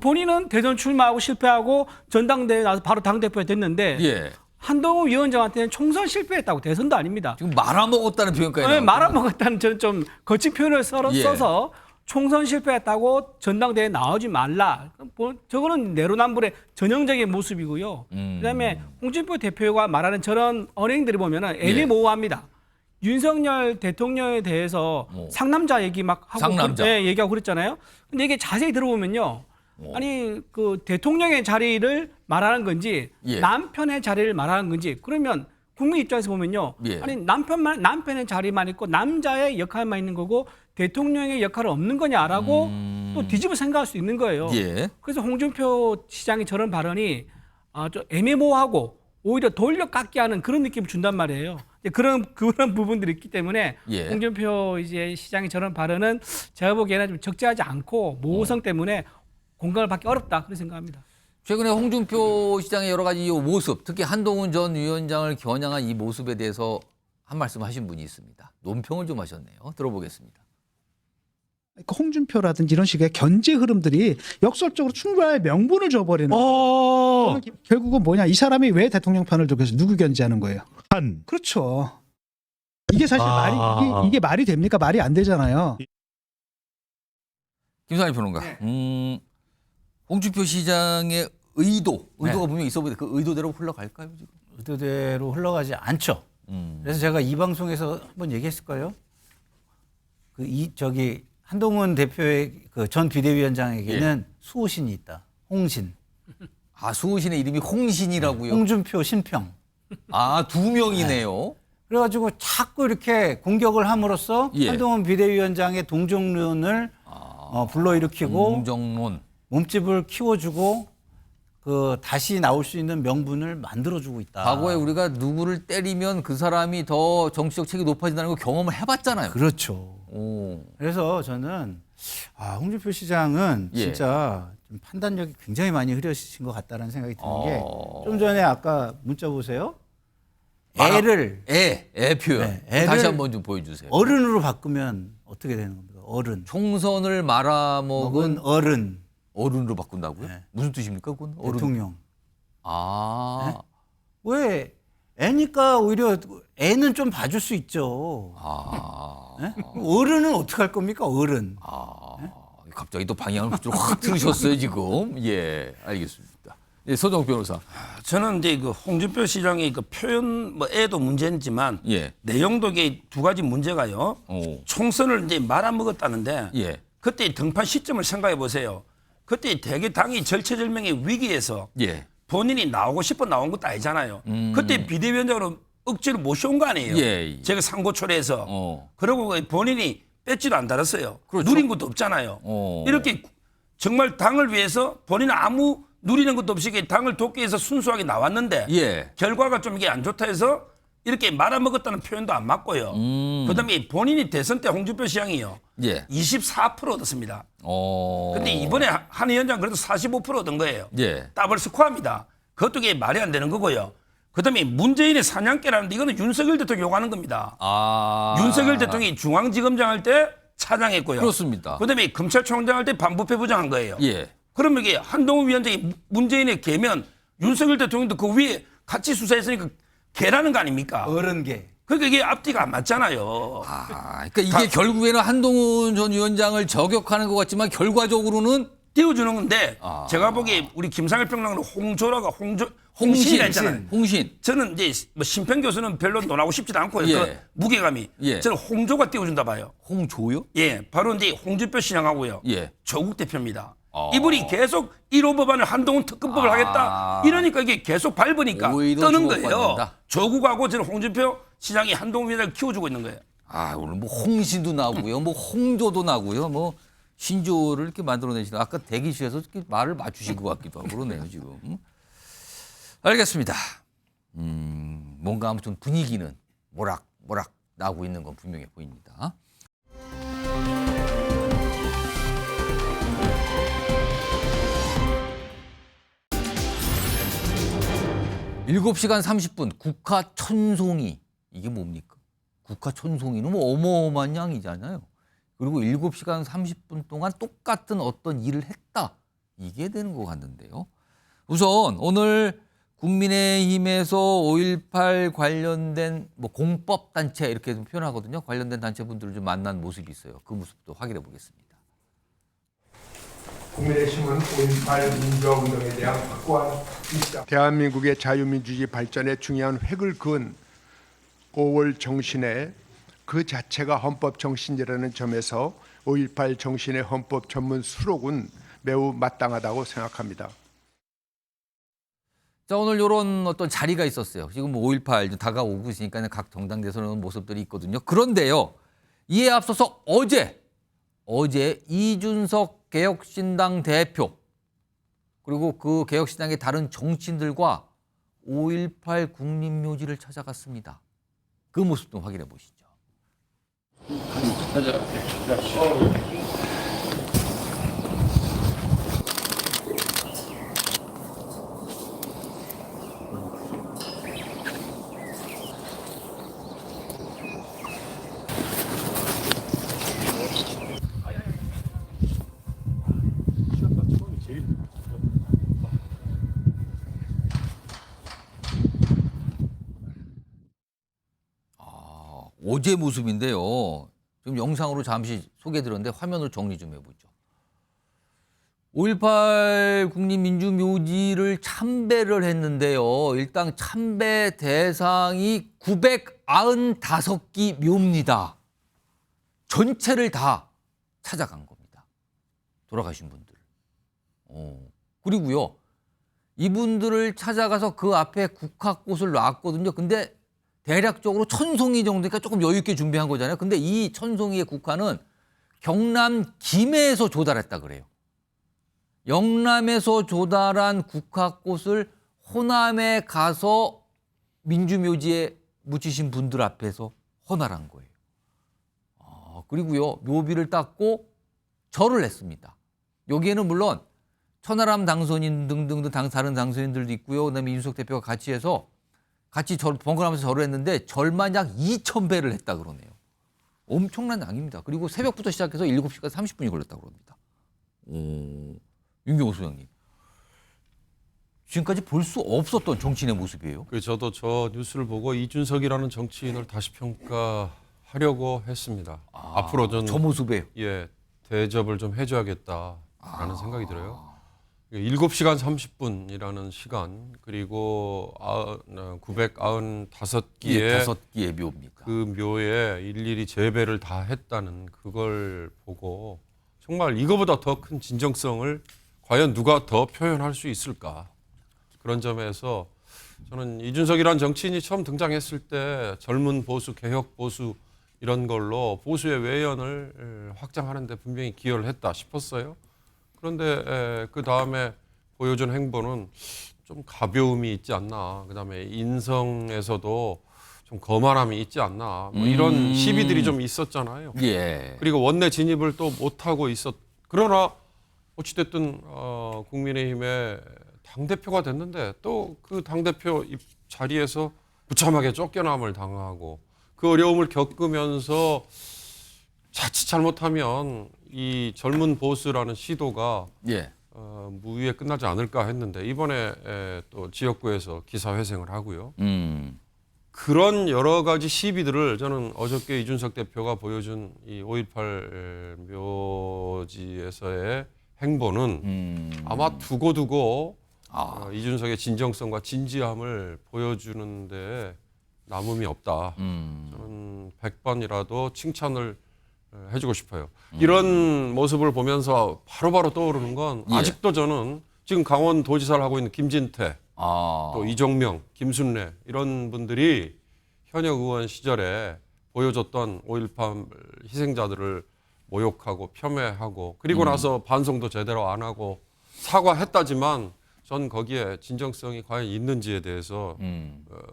본인은 대선 출마하고 실패하고 전당대회에 나와서 바로 당 대표가 됐는데 한동훈 위원장한테는 총선 실패했다고 대선도 아닙니다. 지금 말아먹었다는 표현까지 네, 말아먹었다는 저는 좀 거친 표현을 써서 총선 실패했다고 전당대회에 나오지 말라. 저거는 내로남불의 전형적인 모습이고요. 그다음에 홍준표 대표가 말하는 저런 언행들을 보면 애매모호합니다. 윤석열 대통령에 대해서 상남자 얘기 막 하고 얘기하고 그랬잖아요. 근데 이게 자세히 들어보면요. 아니 그 대통령의 자리를 말하는 건지 남편의 자리를 말하는 건지 그러면 국민 입장에서 보면요. 아니 남편의 자리만 있고 남자의 역할만 있는 거고 대통령의 역할은 없는 거냐라고 또 뒤집어 생각할 수 있는 거예요. 그래서 홍준표 시장이 저런 발언이 좀 애매모호하고 오히려 돌려깎기 하는 그런 느낌을 준단 말이에요. 그런 부분들이 있기 때문에 홍준표 이제 시장이 저런 발언은 제가 보기에는 좀 적절하지 않고 모호성 때문에 공감을 받기 어렵다 그렇게 생각합니다. 최근에 홍준표 시장의 여러 가지 이 모습, 특히 한동훈 전 위원장을 겨냥한 이 모습에 대해서 한 말씀 하신 분이 있습니다. 논평을 좀 하셨네요. 들어보겠습니다. 홍준표라든지 이런 식의 견제 흐름들이 역설적으로 충분히 명분을 줘버리는 거예요. 결국은 뭐냐, 이 사람이 왜 대통령 편을 들고 해서 누구 견제하는 거예요? 그렇죠. 이게 사실 이게 말이 됩니까? 말이 안 되잖아요. 김상일 평론가. 홍준표 시장의 의도가 분명히 있어 보이는데 그 의도대로 흘러갈까요? 지금? 의도대로 흘러가지 않죠. 그래서 제가 이 방송에서 한번 얘기했을 거예요. 한동훈 대표의 그 전 비대위원장에게는 수호신이 있다. 홍신. 수호신의 이름이 홍신이라고요? 홍준표, 신평. 2명이네요. 그래가지고 자꾸 이렇게 공격을 함으로써 한동훈 비대위원장의 동정론을 불러일으키고 동정론. 몸집을 키워주고 다시 나올 수 있는 명분을 만들어주고 있다. 과거에 우리가 누구를 때리면 그 사람이 더 정치적 책이 높아진다는 걸 경험을 해봤잖아요. 그렇죠. 그래서 저는 홍준표 시장은 진짜 좀 판단력이 굉장히 많이 흐려진 것 같다는 생각이 드는 게 좀 전에 아까 문자 보세요. 애 표현. 다시 한번 좀 보여주세요. 어른으로 바꾸면 어떻게 되는 겁니까? 어른. 총선을 말아먹은 어른. 어른으로 바꾼다고요? 무슨 뜻입니까? 그건 대통령. 네? 왜? 애니까 오히려 애는 좀 봐줄 수 있죠. 네? 어른은 어떻게 할 겁니까? 어른. 갑자기 또 방향을 좀 확 틀으셨어요 지금. 알겠습니다. 서정욱 변호사. 저는 이제 그 홍준표 시장의 그 표현 애도 문제지만 내용도 이게 두 가지 문제가요. 총선을 이제 말아먹었다는데 그때 등판 시점을 생각해 보세요. 그때 대개 당이 절체절명의 위기에서 본인이 나오고 싶어 나온 것도 아니잖아요. 그때 비대위원장으로 억지로 모셔온 거 아니에요. 제가 상고 초래해서. 그리고 본인이 배지도 안 달았어요. 그렇죠. 누린 것도 없잖아요. 이렇게 정말 당을 위해서 본인은 아무 누리는 것도 없이 당을 돕기 위해서 순수하게 나왔는데 결과가 좀 이게 안 좋다 해서 이렇게 말아먹었다는 표현도 안 맞고요. 그다음에 본인이 대선 때 홍준표 시장이요. 24% 얻었습니다. 근데 이번에 한 위원장 그래도 45% 얻은 거예요. 더블 스코어입니다. 그것도 이게 말이 안 되는 거고요. 그다음에 문재인의 사냥개라는데 이거는 윤석열 대통령이 요구하는 겁니다. 윤석열 대통령이 중앙지검장 할 때 차장했고요. 그렇습니다. 그다음에 검찰총장 할 때 반부패 부장한 거예요. 예. 그러면 이게 한동훈 위원장이 문재인의 개면 윤석열 대통령도 그 위에 같이 수사했으니까 개라는 거 아닙니까? 어른개. 그러니까 이게 앞뒤가 안 맞잖아요. 그러니까 이게 결국에는 한동훈 전 위원장을 저격하는 것 같지만 결과적으로는 띄워주는 건데 제가 보기에 우리 김상일 평론가는 홍조라가 홍신이라 했잖아요. 홍신. 저는 이제 뭐 심평 교수는 별로 논하고 싶지도 않고요. 예. 그 무게감이. 예. 저는 홍조가 띄워준다 봐요. 홍조요? 예, 바로 이제 홍준표 신앙하고요. 예. 조국 대표입니다. 이분이 계속 1호 법안을 한동훈 특검법을 하겠다 이러니까 이게 계속 밟으니까 뜨는 거예요. 주목받는다. 조국하고 저는 홍준표 시장이 한동훈 위원장을 키워주고 있는 거예요. 오늘 뭐 홍신도 나고요, 뭐 홍조도 나고요, 뭐 신조를 이렇게 만들어내시다. 아까 대기실에서 이렇게 말을 맞추신 것 같기도 하고 그러네요 지금. 알겠습니다. 뭔가 아무튼 분위기는 모락모락 나고 있는 건 분명해 보입니다. 7시간 30분 국화 천송이 이게 뭡니까? 국화 천송이는 뭐 어마어마한 양이잖아요. 그리고 7시간 30분 동안 똑같은 어떤 일을 했다. 이게 되는 것 같는데요. 우선 오늘 국민의힘에서 5.18 관련된 뭐 공법단체 이렇게 좀 표현하거든요. 관련된 단체분들을 좀 만난 모습이 있어요. 그 모습도 확인해 보겠습니다. 국민의힘은 5.18 민주화운동에 대한 확고한 입장. 대한민국의 자유민주주의 발전에 중요한 획을 그은 5월 정신에 그 자체가 헌법 정신이라는 점에서 5.18 정신의 헌법 전문 수록은 매우 마땅하다고 생각합니다. 자, 오늘 이런 어떤 자리가 있었어요. 지금 5.18 다가오고 있으니까 각 정당 대선하는 모습들이 있거든요. 그런데요, 이에 앞서서 어제 이준석 개혁신당 대표 그리고 그 개혁신당의 다른 정치인들과 5.18 국립묘지를 찾아갔습니다. 그 모습 좀 확인해 보시죠. 어제 모습인데요. 지금 영상으로 잠시 소개해드렸는데 화면을 정리 좀 해보죠. 5.18 국립민주묘지를 참배를 했는데요. 일단 참배 대상이 995기 묘입니다. 전체를 다 찾아간 겁니다. 돌아가신 분들. 그리고요. 이분들을 찾아가서 그 앞에 국화꽃을 놨거든요. 근데 대략적으로 1000송이 정도니까 조금 여유 있게 준비한 거잖아요. 근데 이 1000송이의 국화는 경남 김해에서 조달했다 그래요. 영남에서 조달한 국화꽃을 호남에 가서 민주묘지에 묻히신 분들 앞에서 헌화한 거예요. 그리고요, 묘비를 닦고 절을 했습니다. 여기에는 물론 천하람 당선인 등등 다른 당선인들도 있고요. 그다음에 이준석 대표가 같이 해서 같이 번갈아가면서 절을 했는데 절만 약 2,000배를 했다 그러네요. 엄청난 양입니다. 그리고 새벽부터 시작해서 7시간 30분이 걸렸다고 그럽니다. 윤경호 소장님. 지금까지 볼 수 없었던 정치인의 모습이에요. 저도 저 뉴스를 보고 이준석이라는 정치인을 다시 평가하려고 했습니다. 앞으로 저 모습에 대접을 좀 해줘야겠다라는 생각이 들어요. 7시간 30분이라는 시간 그리고 995개의 묘입니다. 그 묘에 일일이 재배를 다 했다는 그걸 보고 정말 이거보다 더 큰 진정성을 과연 누가 더 표현할 수 있을까. 그런 점에서 저는 이준석이라는 정치인이 처음 등장했을 때 젊은 보수, 개혁 보수 이런 걸로 보수의 외연을 확장하는 데 분명히 기여를 했다 싶었어요. 그런데 그 다음에 보여준 행보는 좀 가벼움이 있지 않나. 그다음에 인성에서도 좀 거만함이 있지 않나. 뭐 이런 시비들이 좀 있었잖아요. 그리고 원내 진입을 또 못하고 그러나 어찌됐든 국민의힘의 당대표가 됐는데 또 그 당대표 자리에서 무참하게 쫓겨남을 당하고 그 어려움을 겪으면서 자칫 잘못하면 이 젊은 보수라는 시도가 무위에 끝나지 않을까 했는데 이번에 또 지역구에서 기사회생을 하고요. 그런 여러 가지 시비들을 저는 어저께 이준석 대표가 보여준 이 5.18 묘지에서의 행보는 아마 두고두고 이준석의 진정성과 진지함을 보여주는데 남음이 없다. 저는 100번이라도 칭찬을 해주고 싶어요. 이런 모습을 보면서 바로바로 떠오르는 건 아직도 저는 지금 강원도지사를 하고 있는 김진태, 또 이정명, 김순례 이런 분들이 현역 의원 시절에 보여줬던 5.18 희생자들을 모욕하고 폄훼하고 그리고 나서 반성도 제대로 안 하고 사과했다지만 전 거기에 진정성이 과연 있는지에 대해서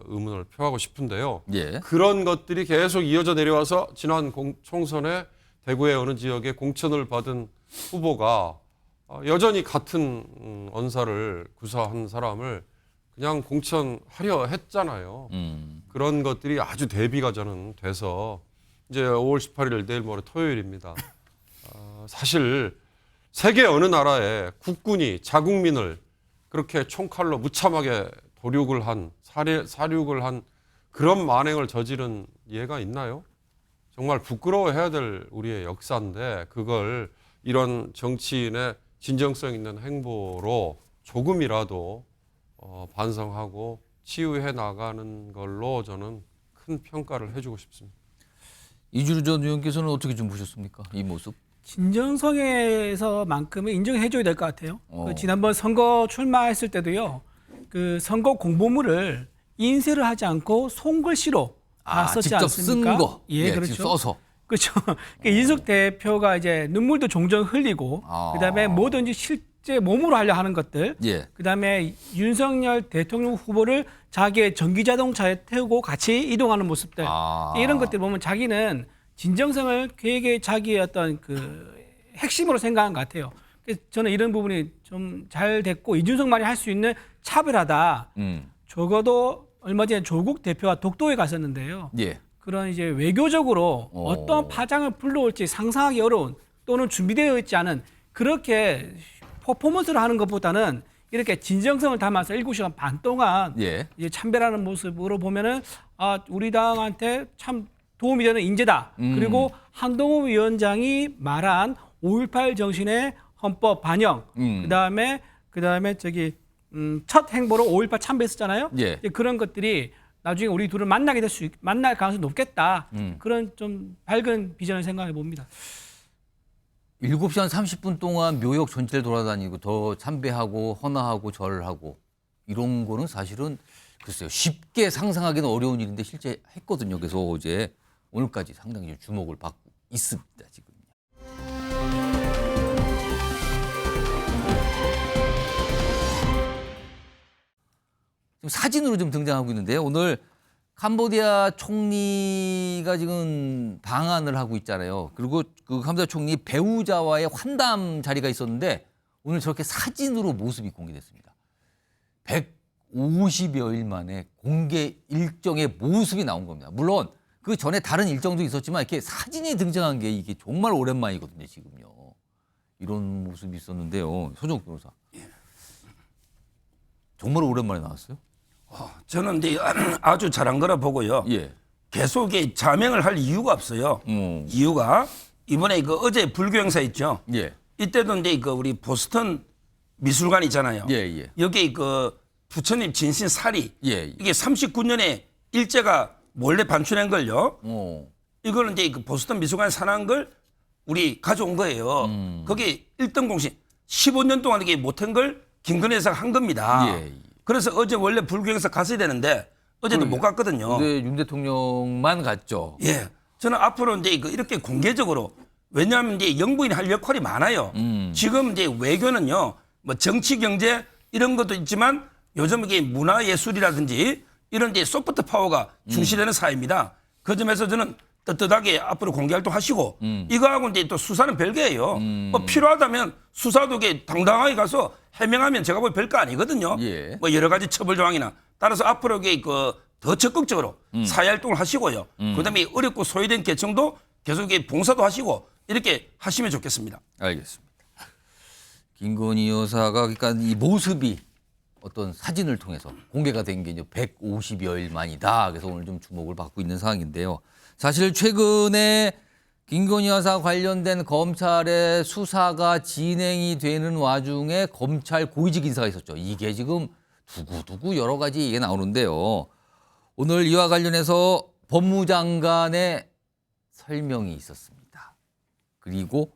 의문을 표하고 싶은데요. 그런 것들이 계속 이어져 내려와서 지난 총선에 대구의 어느 지역에 공천을 받은 후보가 여전히 같은 언사를 구사한 사람을 그냥 공천하려 했잖아요. 그런 것들이 아주 대비가 저는 돼서 이제 5월 18일 내일 모레 토요일입니다. 사실 세계 어느 나라에 국군이 자국민을 그렇게 총칼로 무참하게 도륙을 한 사륙을 한 그런 만행을 저지른 예가 있나요? 정말 부끄러워해야 될 우리의 역사인데 그걸 이런 정치인의 진정성 있는 행보로 조금이라도 반성하고 치유해 나가는 걸로 저는 큰 평가를 해주고 싶습니다. 이주루 전 의원께서는 어떻게 좀 보셨습니까? 이 모습? 진정성에서만큼은 인정해줘야 될 것 같아요. 그 지난번 선거 출마했을 때도요. 그 선거 공보물을 인쇄를 하지 않고 손글씨로 다 썼지 직접 않습니까? 쓴 거. 그렇죠. 직접 써서. 그렇죠. 이준석 대표가 이제 눈물도 종종 흘리고 그다음에 뭐든지 실제 몸으로 하려 하는 것들. 그다음에 윤석열 대통령 후보를 자기의 전기 자동차에 태우고 같이 이동하는 모습들. 이런 것들 보면 자기는 진정성을 계획의 자기의 어떤 그 핵심으로 생각한 것 같아요. 그래서 저는 이런 부분이 좀 잘 됐고 이준석만이 할 수 있는 차별하다. 적어도 얼마 전에 조국 대표와 독도에 갔었는데요. 그런 이제 외교적으로 어떤 파장을 불러올지 상상하기 어려운 또는 준비되어 있지 않은 그렇게 퍼포먼스를 하는 것보다는 이렇게 진정성을 담아서 7시간 반 동안 이제 참배라는 모습으로 보면은 우리 당한테 참 도움이 되는 인재다. 그리고 한동훈 위원장이 말한 5.18 정신의 헌법 반영. 그다음에 저기 첫 행보로 5.18 참배했었잖아요. 그런 것들이 나중에 우리 둘을 만날 가능성이 높겠다. 그런 좀 밝은 비전을 생각해 봅니다. 7시 한 30분 동안 묘역 전체를 돌아다니고 더 참배하고 헌화하고 절을 하고 이런 거는 사실은 글쎄요. 쉽게 상상하기는 어려운 일인데 실제 했거든요. 그래서 어제 오늘까지 상당히 주목을 받고 있습니다. 지금. 사진으로 좀 등장하고 있는데요. 오늘 캄보디아 총리가 지금 방한을 하고 있잖아요. 그리고 그 캄보디아 총리 배우자와의 환담 자리가 있었는데 오늘 저렇게 사진으로 모습이 공개됐습니다. 150여일 만에 공개 일정의 모습이 나온 겁니다. 물론 그 전에 다른 일정도 있었지만 이렇게 사진이 등장한 게 이게 정말 오랜만이거든요, 지금요. 이런 모습이 있었는데요. 소정 변호사. 정말 오랜만에 나왔어요? 저는 근데 아주 잘한 거라 보고요. 계속 자명을 할 이유가 없어요. 이유가 이번에 그 어제 불교 행사 있죠. 이때도 이제 그 우리 보스턴 미술관 있잖아요. 여기 그 부처님 진신 사리 이게 39년에 일제가 몰래 반출한 걸요. 이거는 이제 그 보스턴 미술관에 사는 걸 우리 가져온 거예요. 거기 1등 공신 15년 동안 이게 못한 걸 김건희 여사가 한 겁니다. 그래서 어제 원래 불교 행사 갔어야 되는데 어제도 못 갔거든요. 근데 윤 대통령만 갔죠. 저는 앞으로 이제 이렇게 공개적으로 왜냐하면 이제 영부인이 할 역할이 많아요. 지금 이제 외교는요, 뭐 정치 경제 이런 것도 있지만 요즘 이게 문화 예술이라든지 이런 이제 소프트 파워가 중시되는 사회입니다. 그 점에서 저는 떳떳하게 앞으로 공개활동 하시고 이거하고 이제 또 수사는 별개예요. 뭐 필요하다면 수사도 당당하게 가서 해명하면 제가 보기 별거 아니거든요. 예. 뭐 여러 가지 처벌 조항이나 따라서 앞으로 더 적극적으로 사회활동을 하시고요. 그다음에 어렵고 소외된 계층도 계속 봉사도 하시고 이렇게 하시면 좋겠습니다. 알겠습니다. 김건희 여사가 그러니까 이 모습이 어떤 사진을 통해서 공개가 된 게 이제 150여일 만이다. 그래서 오늘 좀 주목을 받고 있는 상황인데요. 사실 최근에 김건희 여사 관련된 검찰의 수사가 진행이 되는 와중에 검찰 고위직 인사가 있었죠. 이게 지금 두고두고 여러 가지 이게 나오는데요. 오늘 이와 관련해서 법무장관의 설명이 있었습니다. 그리고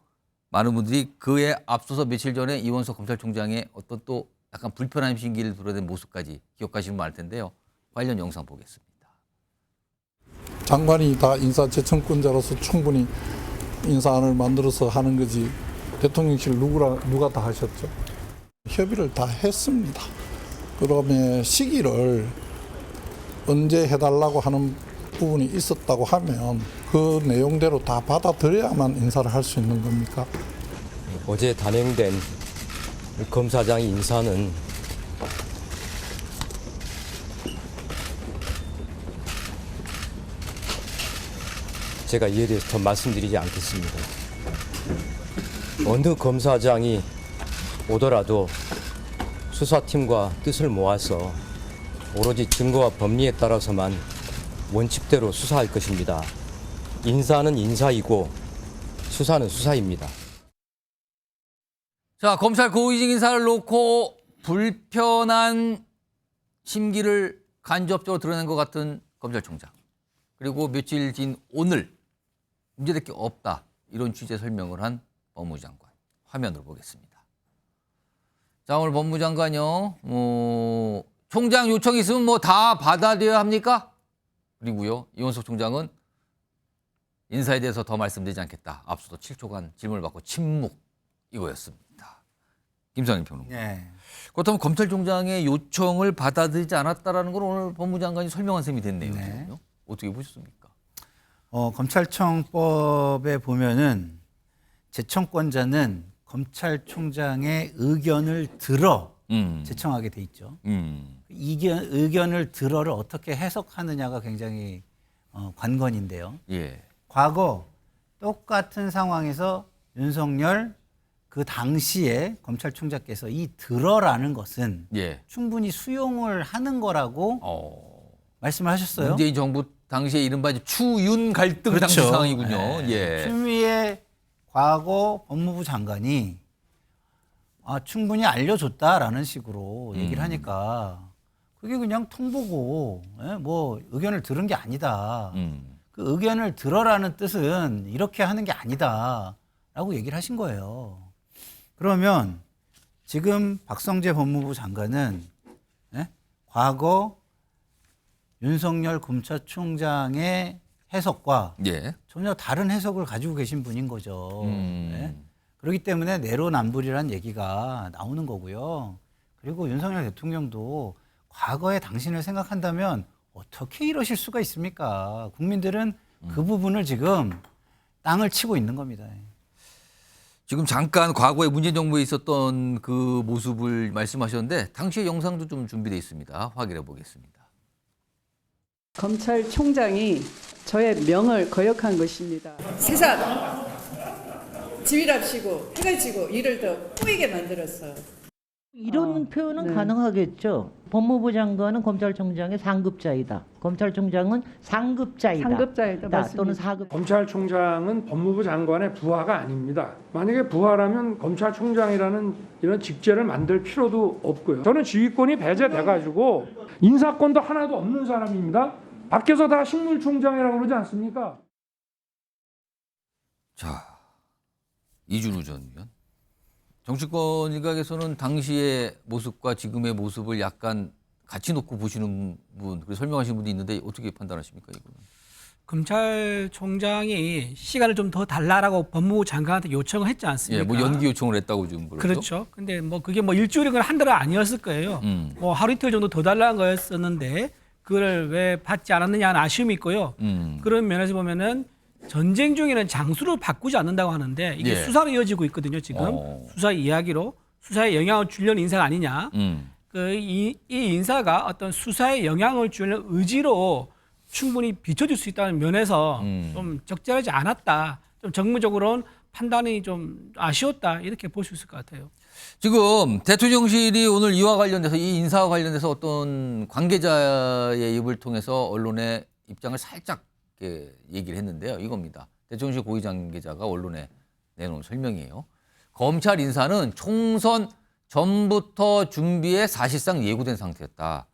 많은 분들이 그에 앞서서 며칠 전에 이원석 검찰총장의 어떤 또 약간 불편한 심기를 드러낸 모습까지 기억하시는 분 많을 텐데요. 관련 영상 보겠습니다. 장관이 다 인사재청권자로서 충분히 인사안을 만들어서 하는 거지 대통령실 누가 다 하셨죠? 협의를 다 했습니다. 그러면 시기를 언제 해달라고 하는 부분이 있었다고 하면 그 내용대로 다 받아들여야만 인사를 할 수 있는 겁니까? 어제 단행된 검사장 인사는 제가 이에 대해서 더 말씀드리지 않겠습니다. 어느 검사장이 오더라도 수사팀과 뜻을 모아서 오로지 증거와 법리에 따라서만 원칙대로 수사할 것입니다. 인사는 인사이고 수사는 수사입니다. 자, 검찰 고위직 인사를 놓고 불편한 심기를 간접적으로 드러낸 것 같은 검찰총장. 그리고 며칠 뒤인 오늘 문제될 게 없다. 이런 취지의 설명을 한 법무장관. 화면으로 보겠습니다. 자, 오늘 법무장관요. 총장 요청이 있으면 뭐 다 받아들여야 합니까? 그리고요. 이원석 총장은 인사에 대해서 더 말씀드리지 않겠다. 앞서도 7초간 질문을 받고 침묵 이거였습니다. 김상현 평론가. 네. 그렇다면 검찰총장의 요청을 받아들이지 않았다라는 걸 오늘 법무장관이 설명한 셈이 됐네요. 네. 어떻게 보셨습니까? 검찰청법에 보면은 재청권자는 검찰총장의 의견을 들어 재청하게 돼 있죠. 의견을 들어를 어떻게 해석하느냐가 굉장히 관건인데요. 예. 과거 똑같은 상황에서 윤석열 그 당시에 검찰총장께서 이 들어라는 것은 예. 충분히 수용을 하는 거라고 말씀을 하셨어요. 문재인 정부 당시에 이른바 추윤 갈등 그렇죠. 당시 상황이군요. 네. 예. 추미애 과거 법무부 장관이 충분히 알려줬다라는 식으로 얘기를 하니까 그게 그냥 통보고 뭐 의견을 들은 게 아니다. 그 의견을 들어라는 뜻은 이렇게 하는 게 아니다라고 얘기를 하신 거예요. 그러면 지금 박성재 법무부 장관은 과거 윤석열 검찰총장의 해석과 전혀 다른 해석을 가지고 계신 분인 거죠. 그렇기 때문에 내로남불이라는 얘기가 나오는 거고요. 그리고 윤석열 대통령도 과거의 당신을 생각한다면 어떻게 이러실 수가 있습니까? 국민들은 그 부분을 지금 땅을 치고 있는 겁니다. 지금 잠깐 과거에 문재인 정부에 있었던 그 모습을 말씀하셨는데 당시의 영상도 좀 준비되어 있습니다. 확인해 보겠습니다. 검찰총장이 저의 명을 거역한 것입니다. 세상 지휘랍시고 해가 지고 일을 더 꼬이게 만들었어. 이런 표현은 가능하겠죠. 법무부 장관은 검찰총장의 상급자이다. 검찰총장은 상급자이다. 상급자이다. 또는 4급. 검찰총장은 법무부 장관의 부하가 아닙니다. 만약에 부하라면 검찰총장이라는 이런 직제를 만들 필요도 없고요. 저는 지휘권이 배제돼가지고 인사권도 하나도 없는 사람입니다. 밖에서 다 식물총장이라고 그러지 않습니까? 자, 이준우 전 의원. 정치권 일각에서는 당시의 모습과 지금의 모습을 약간 같이 놓고 보시는 분, 그리고 설명하시는 분도 있는데 어떻게 판단하십니까, 이거는? 검찰총장이 시간을 좀 더 달라라고 법무부 장관한테 요청을 했지 않습니까? 예, 뭐 연기 요청을 했다고 지금 그러죠. 그렇죠. 근데 뭐 그게 뭐 일주일이건 한 달은 아니었을 거예요. 뭐 하루 이틀 정도 더 달라는 거였었는데 그걸 왜 받지 않았느냐 하는 아쉬움이 있고요. 그런 면에서 보면은 전쟁 중에는 장수를 바꾸지 않는다고 하는데 이게 예. 수사로 이어지고 있거든요. 지금 수사 이야기로 수사에 영향을 주려는 인사가 아니냐. 이 인사가 어떤 수사에 영향을 주려는 의지로 충분히 비춰질 수 있다는 면에서 좀 적절하지 않았다. 좀 정무적으로는 판단이 좀 아쉬웠다. 이렇게 볼 수 있을 것 같아요. 지금 대통령실이 오늘 이와 관련돼서 이 인사와 관련돼서 어떤 관계자의 입을 통해서 언론의 입장을 살짝 얘기를 했는데요. 이겁니다. 대통령실 고위관계자가 언론에 내놓은 설명이에요. 검찰 인사는 총선 전부터 준비해 사실상 예고된 상태였다.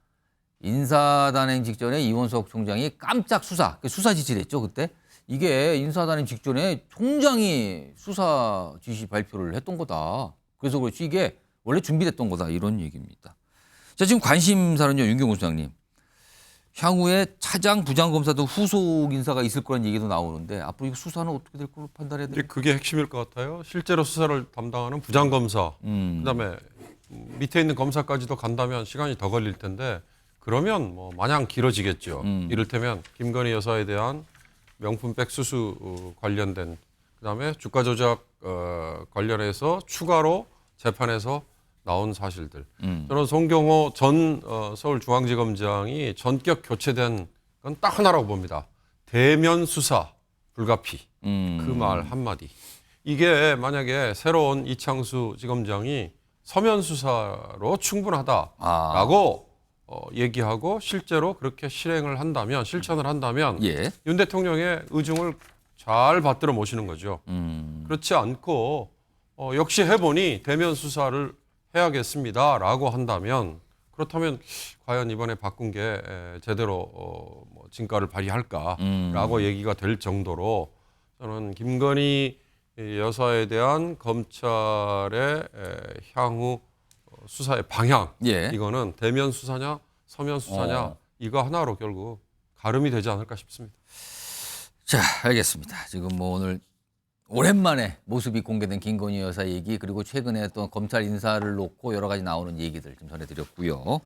인사단행 직전에 이원석 총장이 깜짝 수사 지시를 했죠. 그때 이게 인사단행 직전에 총장이 수사 지시 발표를 했던 거다. 그래서 그렇지 이게 원래 준비됐던 거다. 이런 얘기입니다. 자, 지금 관심사는요. 윤경호 소장님. 향후에 차장 부장검사도 후속 인사가 있을 거라는 얘기도 나오는데 앞으로 이 수사는 어떻게 될 걸로 판단해야 돼요? 그게 핵심일 것 같아요. 실제로 수사를 담당하는 부장검사, 그다음에 밑에 있는 검사까지도 간다면 시간이 더 걸릴 텐데 그러면 뭐 마냥 길어지겠죠. 이를테면 김건희 여사에 대한 명품백 수수 관련된 그다음에 주가 조작 관련해서 추가로 재판에서 나온 사실들. 저는 송경호 전 서울중앙지검장이 전격 교체된 건 딱 하나라고 봅니다. 대면 수사 불가피. 그 말 한마디. 이게 만약에 새로운 이창수 지검장이 서면 수사로 충분하다라고 얘기하고 실제로 그렇게 실행을 한다면 실천을 한다면 윤 대통령의 의중을 잘 받들어 모시는 거죠. 그렇지 않고 역시 해보니 대면 수사를 해야겠습니다라고 한다면 그렇다면 과연 이번에 바꾼 게 제대로 뭐 진가를 발휘할까라고 얘기가 될 정도로 저는 김건희 여사에 대한 검찰의 향후 수사의 방향 이거는 대면 수사냐 서면 수사냐 이거 하나로 결국 가름이 되지 않을까 싶습니다. 자, 알겠습니다. 지금 뭐 오늘 오랜만에 모습이 공개된 김건희 여사 얘기 그리고 최근에 또 검찰 인사를 놓고 여러 가지 나오는 얘기들 좀 전해드렸고요.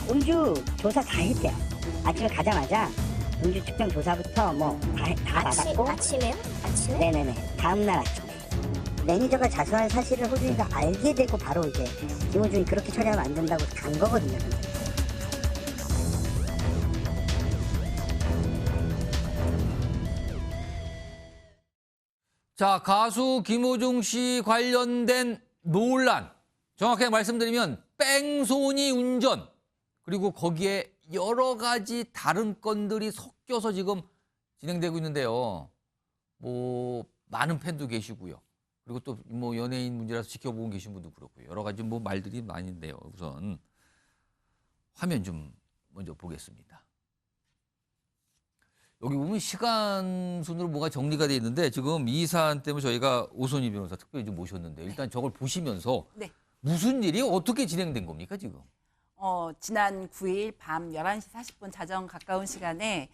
음주 조사 다 했대요. 아침에 가자마자 음주 측정 조사부터 뭐 다 받았고. 아침에요? 아침에? 네네네. 다음날 아침에. 매니저가 자수한 사실을 호준이가 알게 되고 바로 이제 김호준이 그렇게 처리하면 안 된다고 간 거거든요. 자, 가수 김호중 씨 관련된 논란. 정확하게 말씀드리면 뺑소니 운전. 그리고 거기에 여러 가지 다른 건들이 섞여서 지금 진행되고 있는데요. 뭐 많은 팬도 계시고요. 그리고 또 뭐 연예인 문제라서 지켜보고 계신 분도 그렇고요. 여러 가지 뭐 말들이 많은데요. 우선 화면 좀 먼저 보겠습니다. 여기 보면 시간 순으로 뭐가 정리가 돼 있는데 지금 이 사안 때문에 저희가 오선희 변호사 특별히 좀 모셨는데 일단 저걸 보시면서 무슨 일이 어떻게 진행된 겁니까 지금? 지난 9일 밤 11시 40분 자정 가까운 시간에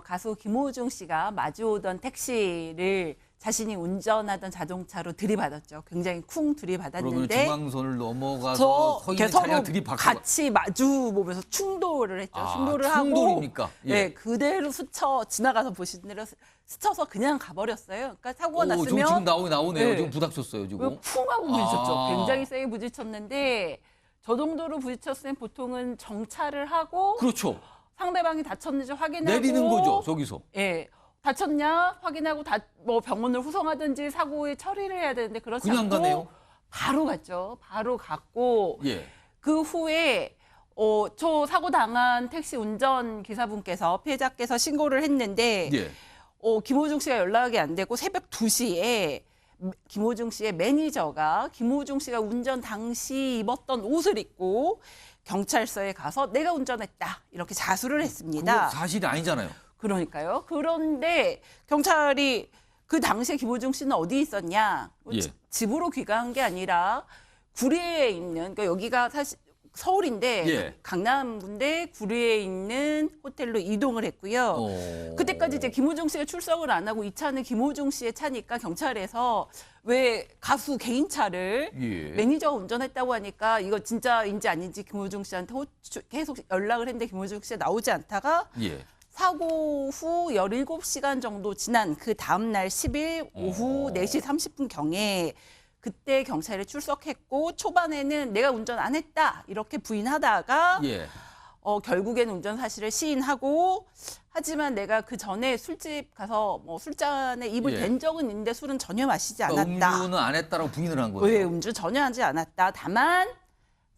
가수 김호중 씨가 마주오던 택시를 자신이 운전하던 자동차로 들이받았죠. 굉장히 쿵 들이받았는데 그러면 중앙선을 넘어가서 서 있는 차량 들이받고 같이 마주 보면서 충돌을 했죠. 충돌을 하고 충돌입니까? 네, 그대로 스쳐 지나가서 보시는 대로 스쳐서 그냥 가버렸어요. 그러니까 사고가 났으면 지금 나오네요. 지금 부닥쳤어요. 지금 쿵 하고 부딪혔죠. 굉장히 세게 부딪혔는데 저 정도로 부딪혔으면 보통은 정차를 하고 그렇죠. 상대방이 다쳤는지 확인하고 내리는 거죠. 저기서. 예. 다쳤냐 확인하고 뭐 병원을 후송하든지 사고의 처리를 해야 되는데 그렇지 그냥 않고 가네요. 바로 갔죠. 바로 갔고 예. 그 후에 저 사고 당한 택시 운전 기사분께서 피해자께서 신고를 했는데 김호중 씨가 연락이 안 되고 새벽 2시에 김호중 씨의 매니저가 김호중 씨가 운전 당시 입었던 옷을 입고 경찰서에 가서 내가 운전했다 이렇게 자수를 했습니다. 그거 사실이 아니잖아요. 그러니까요. 그런데 경찰이 그 당시에 김호중 씨는 어디 있었냐? 예. 집으로 귀가한 게 아니라 구리에 있는, 그러니까 여기가 사실 서울인데 예. 강남구인데 구리에 있는 호텔로 이동을 했고요. 그때까지 이제 김호중 씨가 출석을 안 하고 이 차는 김호중 씨의 차니까 경찰에서 왜 가수 개인 차를 예. 매니저가 운전했다고 하니까 이거 진짜인지 아닌지 김호중 씨한테 계속 연락을 했는데 김호중 씨가 나오지 않다가 예. 사고 후 17시간 정도 지난 그 다음 날 10일 오후 4시 30분 경에 그때 경찰에 출석했고 초반에는 내가 운전 안 했다 이렇게 부인하다가 예. 결국에는 운전 사실을 시인하고 하지만 내가 그 전에 술집 가서 뭐 술잔에 입을 예. 댄 적은 있는데 술은 전혀 마시지 그러니까 않았다. 음주는 안 했다라고 부인을 한 거예요. 왜 음주 전혀 하지 않았다. 다만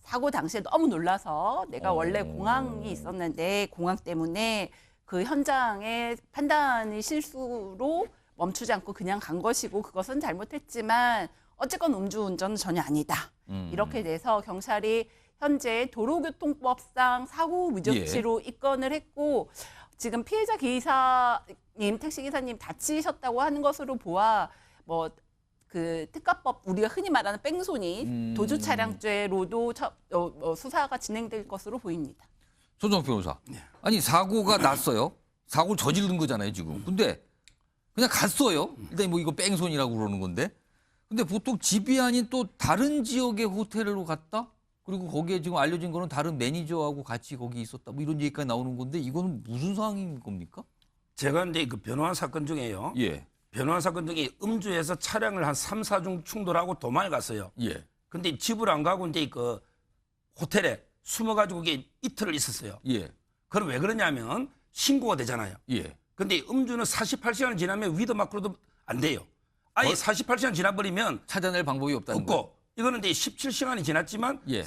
사고 당시에 너무 놀라서 내가 원래 공항이 있었는데 공항 때문에 그 현장의 판단이 실수로 멈추지 않고 그냥 간 것이고 그것은 잘못했지만 어쨌건 음주운전은 전혀 아니다. 이렇게 돼서 경찰이 현재 도로교통법상 사고 무조치로 입건을 했고 지금 피해자 기사님, 택시기사님 다치셨다고 하는 것으로 보아 뭐 그 특가법 우리가 흔히 말하는 뺑소니 도주차량죄로도 수사가 진행될 것으로 보입니다. 손정 변호사. 아니 사고가 났어요. 사고를 저지른 거잖아요 지금. 근데 그냥 갔어요. 일단 뭐 이거 뺑소니라고 그러는 건데. 근데 보통 집이 아닌 또 다른 지역의 호텔로 갔다? 그리고 거기에 지금 알려진 거는 다른 매니저하고 같이 거기 있었다. 뭐 이런 얘기까지 나오는 건데 이거는 무슨 상황인 겁니까? 제가 이제 그 변호한 사건 중에요. 예. 변호한 사건 중에 음주해서 차량을 한 3, 4중 충돌하고 도망을 갔어요. 예. 근데 집을 안 가고 이제 그 호텔에 숨어가지고 이게 이틀을 있었어요. 예. 그럼 왜 그러냐면 신고가 되잖아요. 예. 근데 음주는 48시간을 지나면 위드 마크로도 안 돼요. 아예 48시간 지나버리면 찾아낼 방법이 없다는 없고 거예요. 이거는 이제 17시간이 지났지만 예.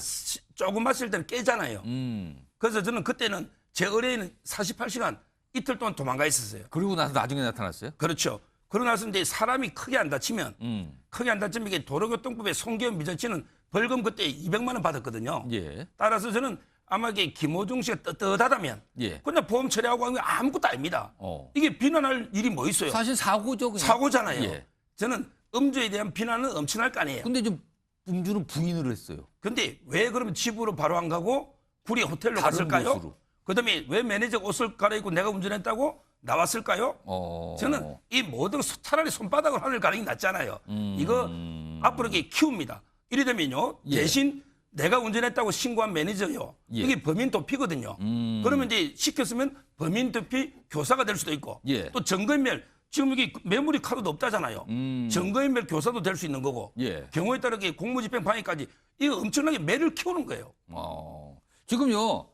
조금 마실 때는 깨잖아요. 그래서 저는 그때는 제 의뢰인은 48시간 이틀 동안 도망가 있었어요. 그리고 나서 나중에 나타났어요? 그렇죠. 그러고 나서 이제 사람이 크게 안 다치면 크게 안 다치면 이게 도로교통법에 손괴 미저치는 벌금 그때 200만 원 받았거든요. 예. 따라서 저는 아마 이게 김호중 씨가 떳떳하다면 예. 그냥 보험 처리하고 하는 게 아무것도 아닙니다. 이게 비난할 일이 뭐 있어요? 사실 사고죠. 그냥. 사고잖아요. 예. 저는 음주에 대한 비난은 엄청날 거 아니에요. 근데 좀 음주는 부인을 했어요. 근데 왜 그러면 집으로 바로 안 가고 구리 호텔로 다른 갔을까요? 곳으로. 그다음에 왜 매니저가 옷을 갈아입고 내가 운전했다고 나왔을까요? 저는 이 모든 차라리 손바닥을 하늘 가리기 낫잖아요. 이거 앞으로 이게 키웁니다. 이래 되면요. 예. 대신 내가 운전했다고 신고한 매니저요. 예. 이게 범인 도피거든요. 그러면 이제 시켰으면 범인 도피 교사가 될 수도 있고 예. 또 증거인멸 지금 이게 메모리 카드도 없다잖아요. 증거인멸 교사도 될 수 있는 거고 예. 경우에 따르게 공무집행 방해까지 이거 엄청나게 매를 키우는 거예요. 지금요.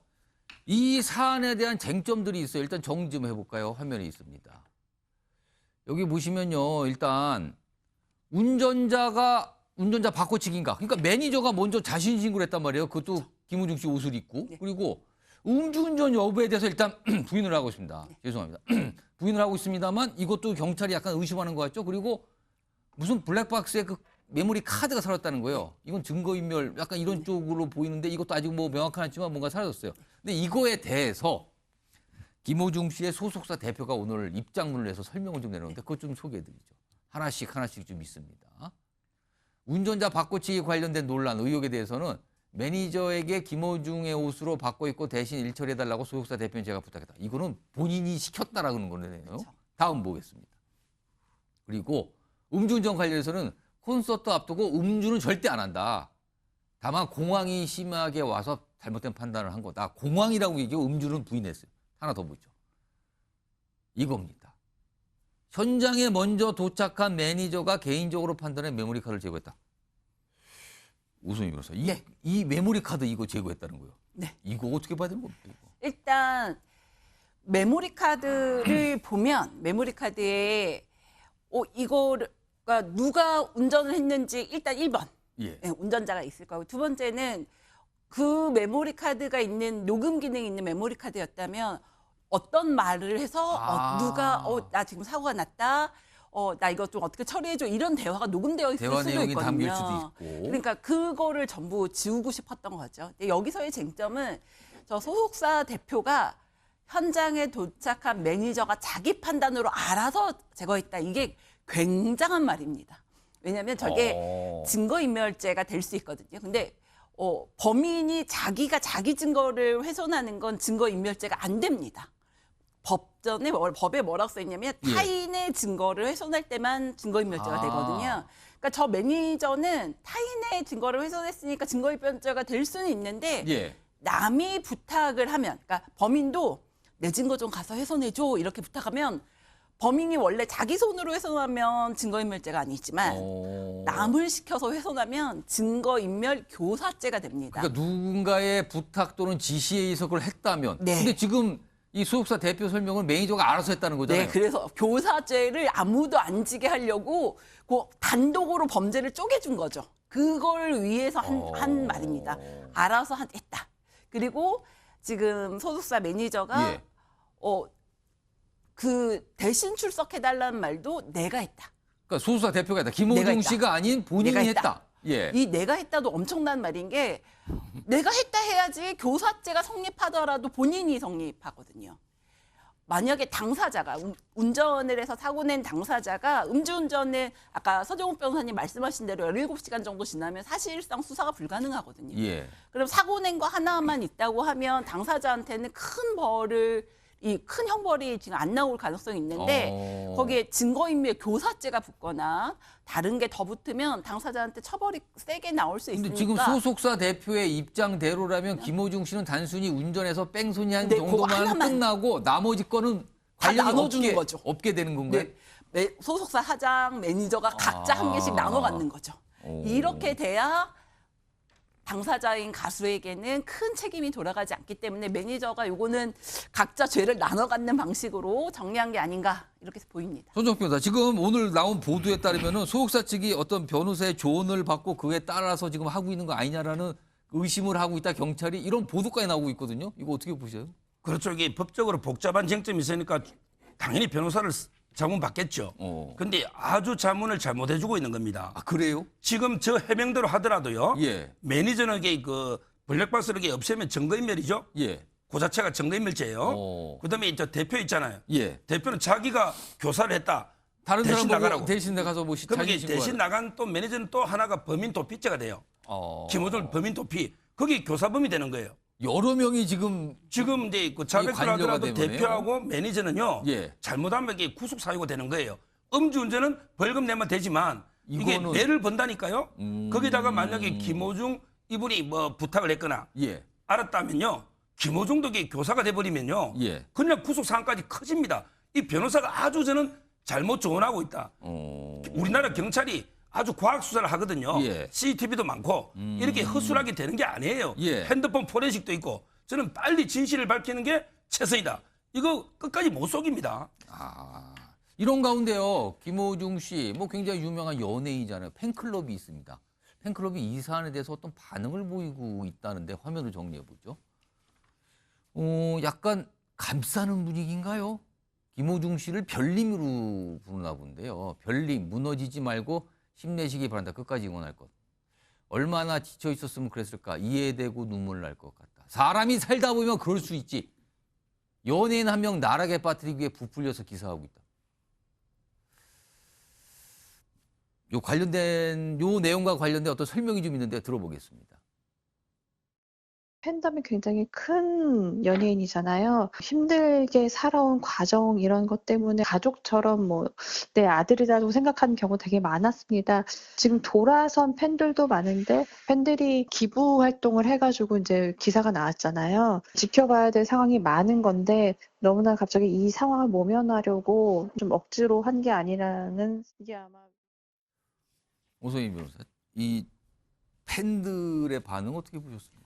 이 사안에 대한 쟁점들이 있어요. 일단 정리 좀 해볼까요? 화면에 있습니다. 여기 보시면요. 일단 운전자 바꿔치기인가. 그러니까 매니저가 먼저 자신 신고를 했단 말이에요. 그것도 김우중 씨 옷을 입고. 그리고 음주운전 여부에 대해서 일단 부인을 하고 있습니다. 죄송합니다. 부인을 하고 있습니다만 이것도 경찰이 약간 의심하는 것 같죠. 그리고 무슨 블랙박스에 그 메모리 카드가 사라졌다는 거예요. 이건 증거인멸 약간 이런 쪽으로 보이는데 이것도 아직 뭐 명확하지 않지만 뭔가 사라졌어요. 근데 이거에 대해서 김호중 씨의 소속사 대표가 오늘 입장문을 내서 설명을 좀 내놓는데 그것 좀 소개해드리죠. 하나씩 좀 있습니다. 운전자 바꿔치기 관련된 논란 의혹에 대해서는 매니저에게 김호중의 옷으로 바꿔 입고 대신 일처리해달라고 소속사 대표는 제가 부탁했다. 이거는 본인이 시켰다라는 거네요. 그렇죠. 다음 보겠습니다. 그리고 음주운전 관련해서는 콘서트 앞두고 음주는 절대 안 한다. 다만 공황이 심하게 와서 잘못된 판단을 한 거다. 공황이라고 얘기하고 음주는 부인했어요. 하나 더 보죠. 이겁니다. 현장에 먼저 도착한 매니저가 개인적으로 판단해 메모리 카드를 제거했다. 우선이 변호사, 이 메모리 카드 이거 제거했다는 거예요. 네. 이거 어떻게 봐야 되는 겁니까? 이거? 일단 메모리 카드를 보면 메모리 카드에 이거가 누가 운전을 했는지 일단 1번 예. 네, 운전자가 있을 거고 두 번째는 그 메모리 카드가 있는 녹음 기능이 있는 메모리 카드였다면 어떤 말을 해서 누가 나 지금 사고가 났다 나 이거 좀 어떻게 처리해줘 이런 대화가 녹음되어 있을 대화 수도 내용이 있거든요. 담길 수도 있고. 그러니까 그거를 전부 지우고 싶었던 거죠. 근데 여기서의 쟁점은 저 소속사 대표가 현장에 도착한 매니저가 자기 판단으로 알아서 제거했다. 이게 굉장한 말입니다. 왜냐하면 저게 증거인멸죄가 될 수 있거든요. 근데 범인이 자기가 자기 증거를 훼손하는 건 증거인멸죄가 안 됩니다. 법에 뭐라고 써 있냐면 타인의 증거를 훼손할 때만 증거인멸죄가 되거든요. 그러니까 저 매니저는 타인의 증거를 훼손했으니까 증거인멸죄가 될 수는 있는데 남이 부탁을 하면, 그러니까 범인도 내 증거 좀 가서 훼손해줘 이렇게 부탁하면 범인이 원래 자기 손으로 훼손하면 증거인멸죄가 아니지만 남을 시켜서 훼손하면 증거인멸 교사죄가 됩니다. 그러니까 누군가의 부탁 또는 지시에 의해서 그걸 했다면. 근데 지금 이 소속사 대표 설명은 매니저가 알아서 했다는 거잖아요. 네, 그래서 교사죄를 아무도 안 지게 하려고 그 단독으로 범죄를 쪼개준 거죠. 그걸 위해서 한 말입니다. 알아서 했다. 그리고 지금 소속사 매니저가 그 대신 출석해달라는 말도 내가 했다. 그러니까 소속사 대표가 했다. 김호중 씨가 아닌 본인이 했다. 이 내가 했다도 엄청난 말인 게 내가 했다 해야지 교사죄가 성립하더라도 본인이 성립하거든요. 만약에 당사자가 운전을 해서 사고 낸 당사자가 음주운전을 아까 서정욱 변호사님 말씀하신 대로 17시간 정도 지나면 사실상 수사가 불가능하거든요. 그럼 사고 낸 거 하나만 있다고 하면 당사자한테는 큰 형벌이 지금 안 나올 가능성이 있는데 거기에 증거인멸 교사죄가 붙거나 다른 게 더 붙으면 당사자한테 처벌이 세게 나올 수 있으니까. 근데 지금 소속사 대표의 입장대로라면 김호중 씨는 단순히 운전해서 뺑소니 한 정도만 끝나고 나머지 거는 관련이 없게 되는 건가요? 소속사 사장, 매니저가 각자 한 개씩 나눠 갖는 거죠. 이렇게 돼야 당사자인 가수에게는 큰 책임이 돌아가지 않기 때문에 매니저가 요거는 각자 죄를 나눠 갖는 방식으로 정리한 게 아닌가 이렇게 보입니다. 손정욱 변호사, 지금 오늘 나온 보도에 따르면 소속사 측이 어떤 변호사의 조언을 받고 그에 따라서 지금 하고 있는 거 아니냐라는 의심을 하고 있다, 경찰이. 이런 보도까지 나오고 있거든요. 이거 어떻게 보세요? 그렇죠. 이게 법적으로 복잡한 쟁점이 있으니까 당연히 변호사를 자문 받겠죠. 근데 아주 자문을 잘못해주고 있는 겁니다. 아, 그래요? 지금 저 해명대로 하더라도요. 매니저는 그 블랙박스를 없애면 증거인멸이죠. 그 자체가 증거인멸죄예요. 그다음에 저 대표 있잖아요. 대표는 자기가 교사를 했다. 다른 대신 사람 나가라고. 대신 나가서 뭐 그럼 자기 이게 대신 나간 또 매니저는 또 하나가 범인 도피죄가 돼요. 김호중 범인 도피. 그게 교사범이 되는 거예요. 여러 명이 지금 이제 그 자백을 하더라도 되네요. 대표하고 매니저는요. 잘못하면 이게 구속 사유가 되는 거예요. 음주운전은 벌금 내면 되지만 이게 뇌를 번다니까요. 거기다가 만약에 김호중 이분이 뭐 부탁을 했거나 알았다면요. 김호중도 교사가 돼버리면요. 그냥 구속 사항까지 커집니다. 이 변호사가 아주 저는 잘못 조언하고 있다. 우리나라 경찰이 아주 과학 수사를 하거든요. CCTV도 많고 이렇게 허술하게 되는 게 아니에요. 핸드폰 포렌식도 있고 저는 빨리 진실을 밝히는 게 최선이다. 이거 끝까지 못 속입니다. 이런 가운데요, 김호중 씨, 뭐 굉장히 유명한 연예인이잖아요. 팬클럽이 있습니다. 팬클럽이 이 사안에 대해서 어떤 반응을 보이고 있다는데 화면을 정리해 보죠. 약간 감싸는 분위기인가요? 김호중 씨를 별님으로 부르나 본데요. 별님, 무너지지 말고 힘내시기 바란다. 끝까지 응원할 것. 얼마나 지쳐 있었으면 그랬을까. 이해되고 눈물 날 것 같다. 사람이 살다 보면 그럴 수 있지. 연예인 한 명 나락에 빠뜨리기 위해 부풀려서 기사하고 있다. 요 내용과 관련된 어떤 설명이 좀 있는데 들어보겠습니다. 팬덤이 굉장히 큰 연예인이잖아요. 힘들게 살아온 과정 이런 것 때문에 가족처럼 뭐 내 아들이라고 생각하는 경우 되게 많았습니다. 지금 돌아선 팬들도 많은데 팬들이 기부 활동을 해가지고 이제 기사가 나왔잖아요. 지켜봐야 될 상황이 많은 건데 너무나 갑자기 이 상황을 모면하려고 좀 억지로 한 게 아니라는 이게 아마 오소희 변호사, 이 팬들의 반응 어떻게 보셨습니까?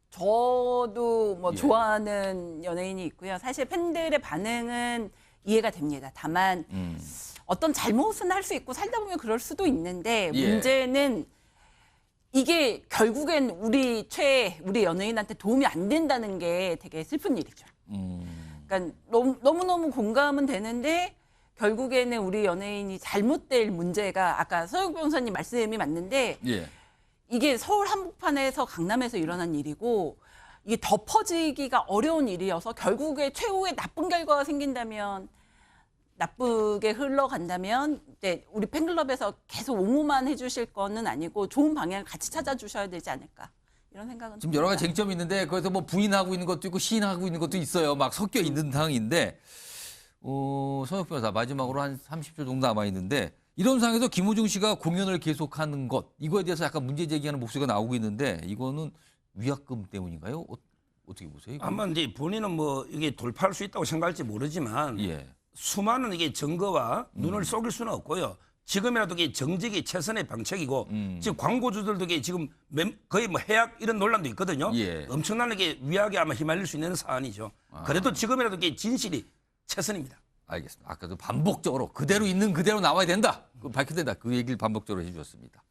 저도 뭐 좋아하는 연예인이 있고요. 사실 팬들의 반응은 이해가 됩니다. 다만 어떤 잘못은 할 수 있고 살다 보면 그럴 수도 있는데 문제는 이게 결국엔 우리 연예인한테 도움이 안 된다는 게 되게 슬픈 일이죠. 그러니까 너무너무 공감은 되는데 결국에는 우리 연예인이 잘못될 문제가 아까 서영 변호사님 말씀이 맞는데 예. 이게 서울 한복판에서 강남에서 일어난 일이고 이게 덮어지기가 어려운 일이어서 결국에 최후의 나쁜 결과가 생긴다면 나쁘게 흘러간다면 이제 우리 팬클럽에서 계속 옹호만 해주실 거는 아니고 좋은 방향을 같이 찾아주셔야 되지 않을까 이런 생각은 지금 여러 가지 쟁점이 있는데 거기서 뭐 부인하고 있는 것도 있고 시인하고 있는 것도 있어요. 막 섞여 있는 상황인데 서혁 변호사 마지막으로 한 30초 정도 남아 있는데 이런 상황에서 김호중 씨가 공연을 계속하는 것 이거에 대해서 약간 문제 제기하는 목소리가 나오고 있는데 이거는 위약금 때문인가요? 어떻게 보세요? 이거? 아마 이제 본인은 뭐 이게 돌파할 수 있다고 생각할지 모르지만 예. 수많은 이게 증거와 눈을 속일 수는 없고요. 지금이라도 이게 정직이 최선의 방책이고 지금 광고주들도 이게 지금 거의 뭐 해약 이런 논란도 있거든요. 예. 엄청나게 위약에 아마 휘말릴 수 있는 사안이죠. 그래도 지금이라도 이게 진실이 최선입니다. 알겠습니다. 아까도 반복적으로 그대로 있는 그대로 나와야 된다. 밝혀야 된다. 그 얘기를 반복적으로 해주셨습니다.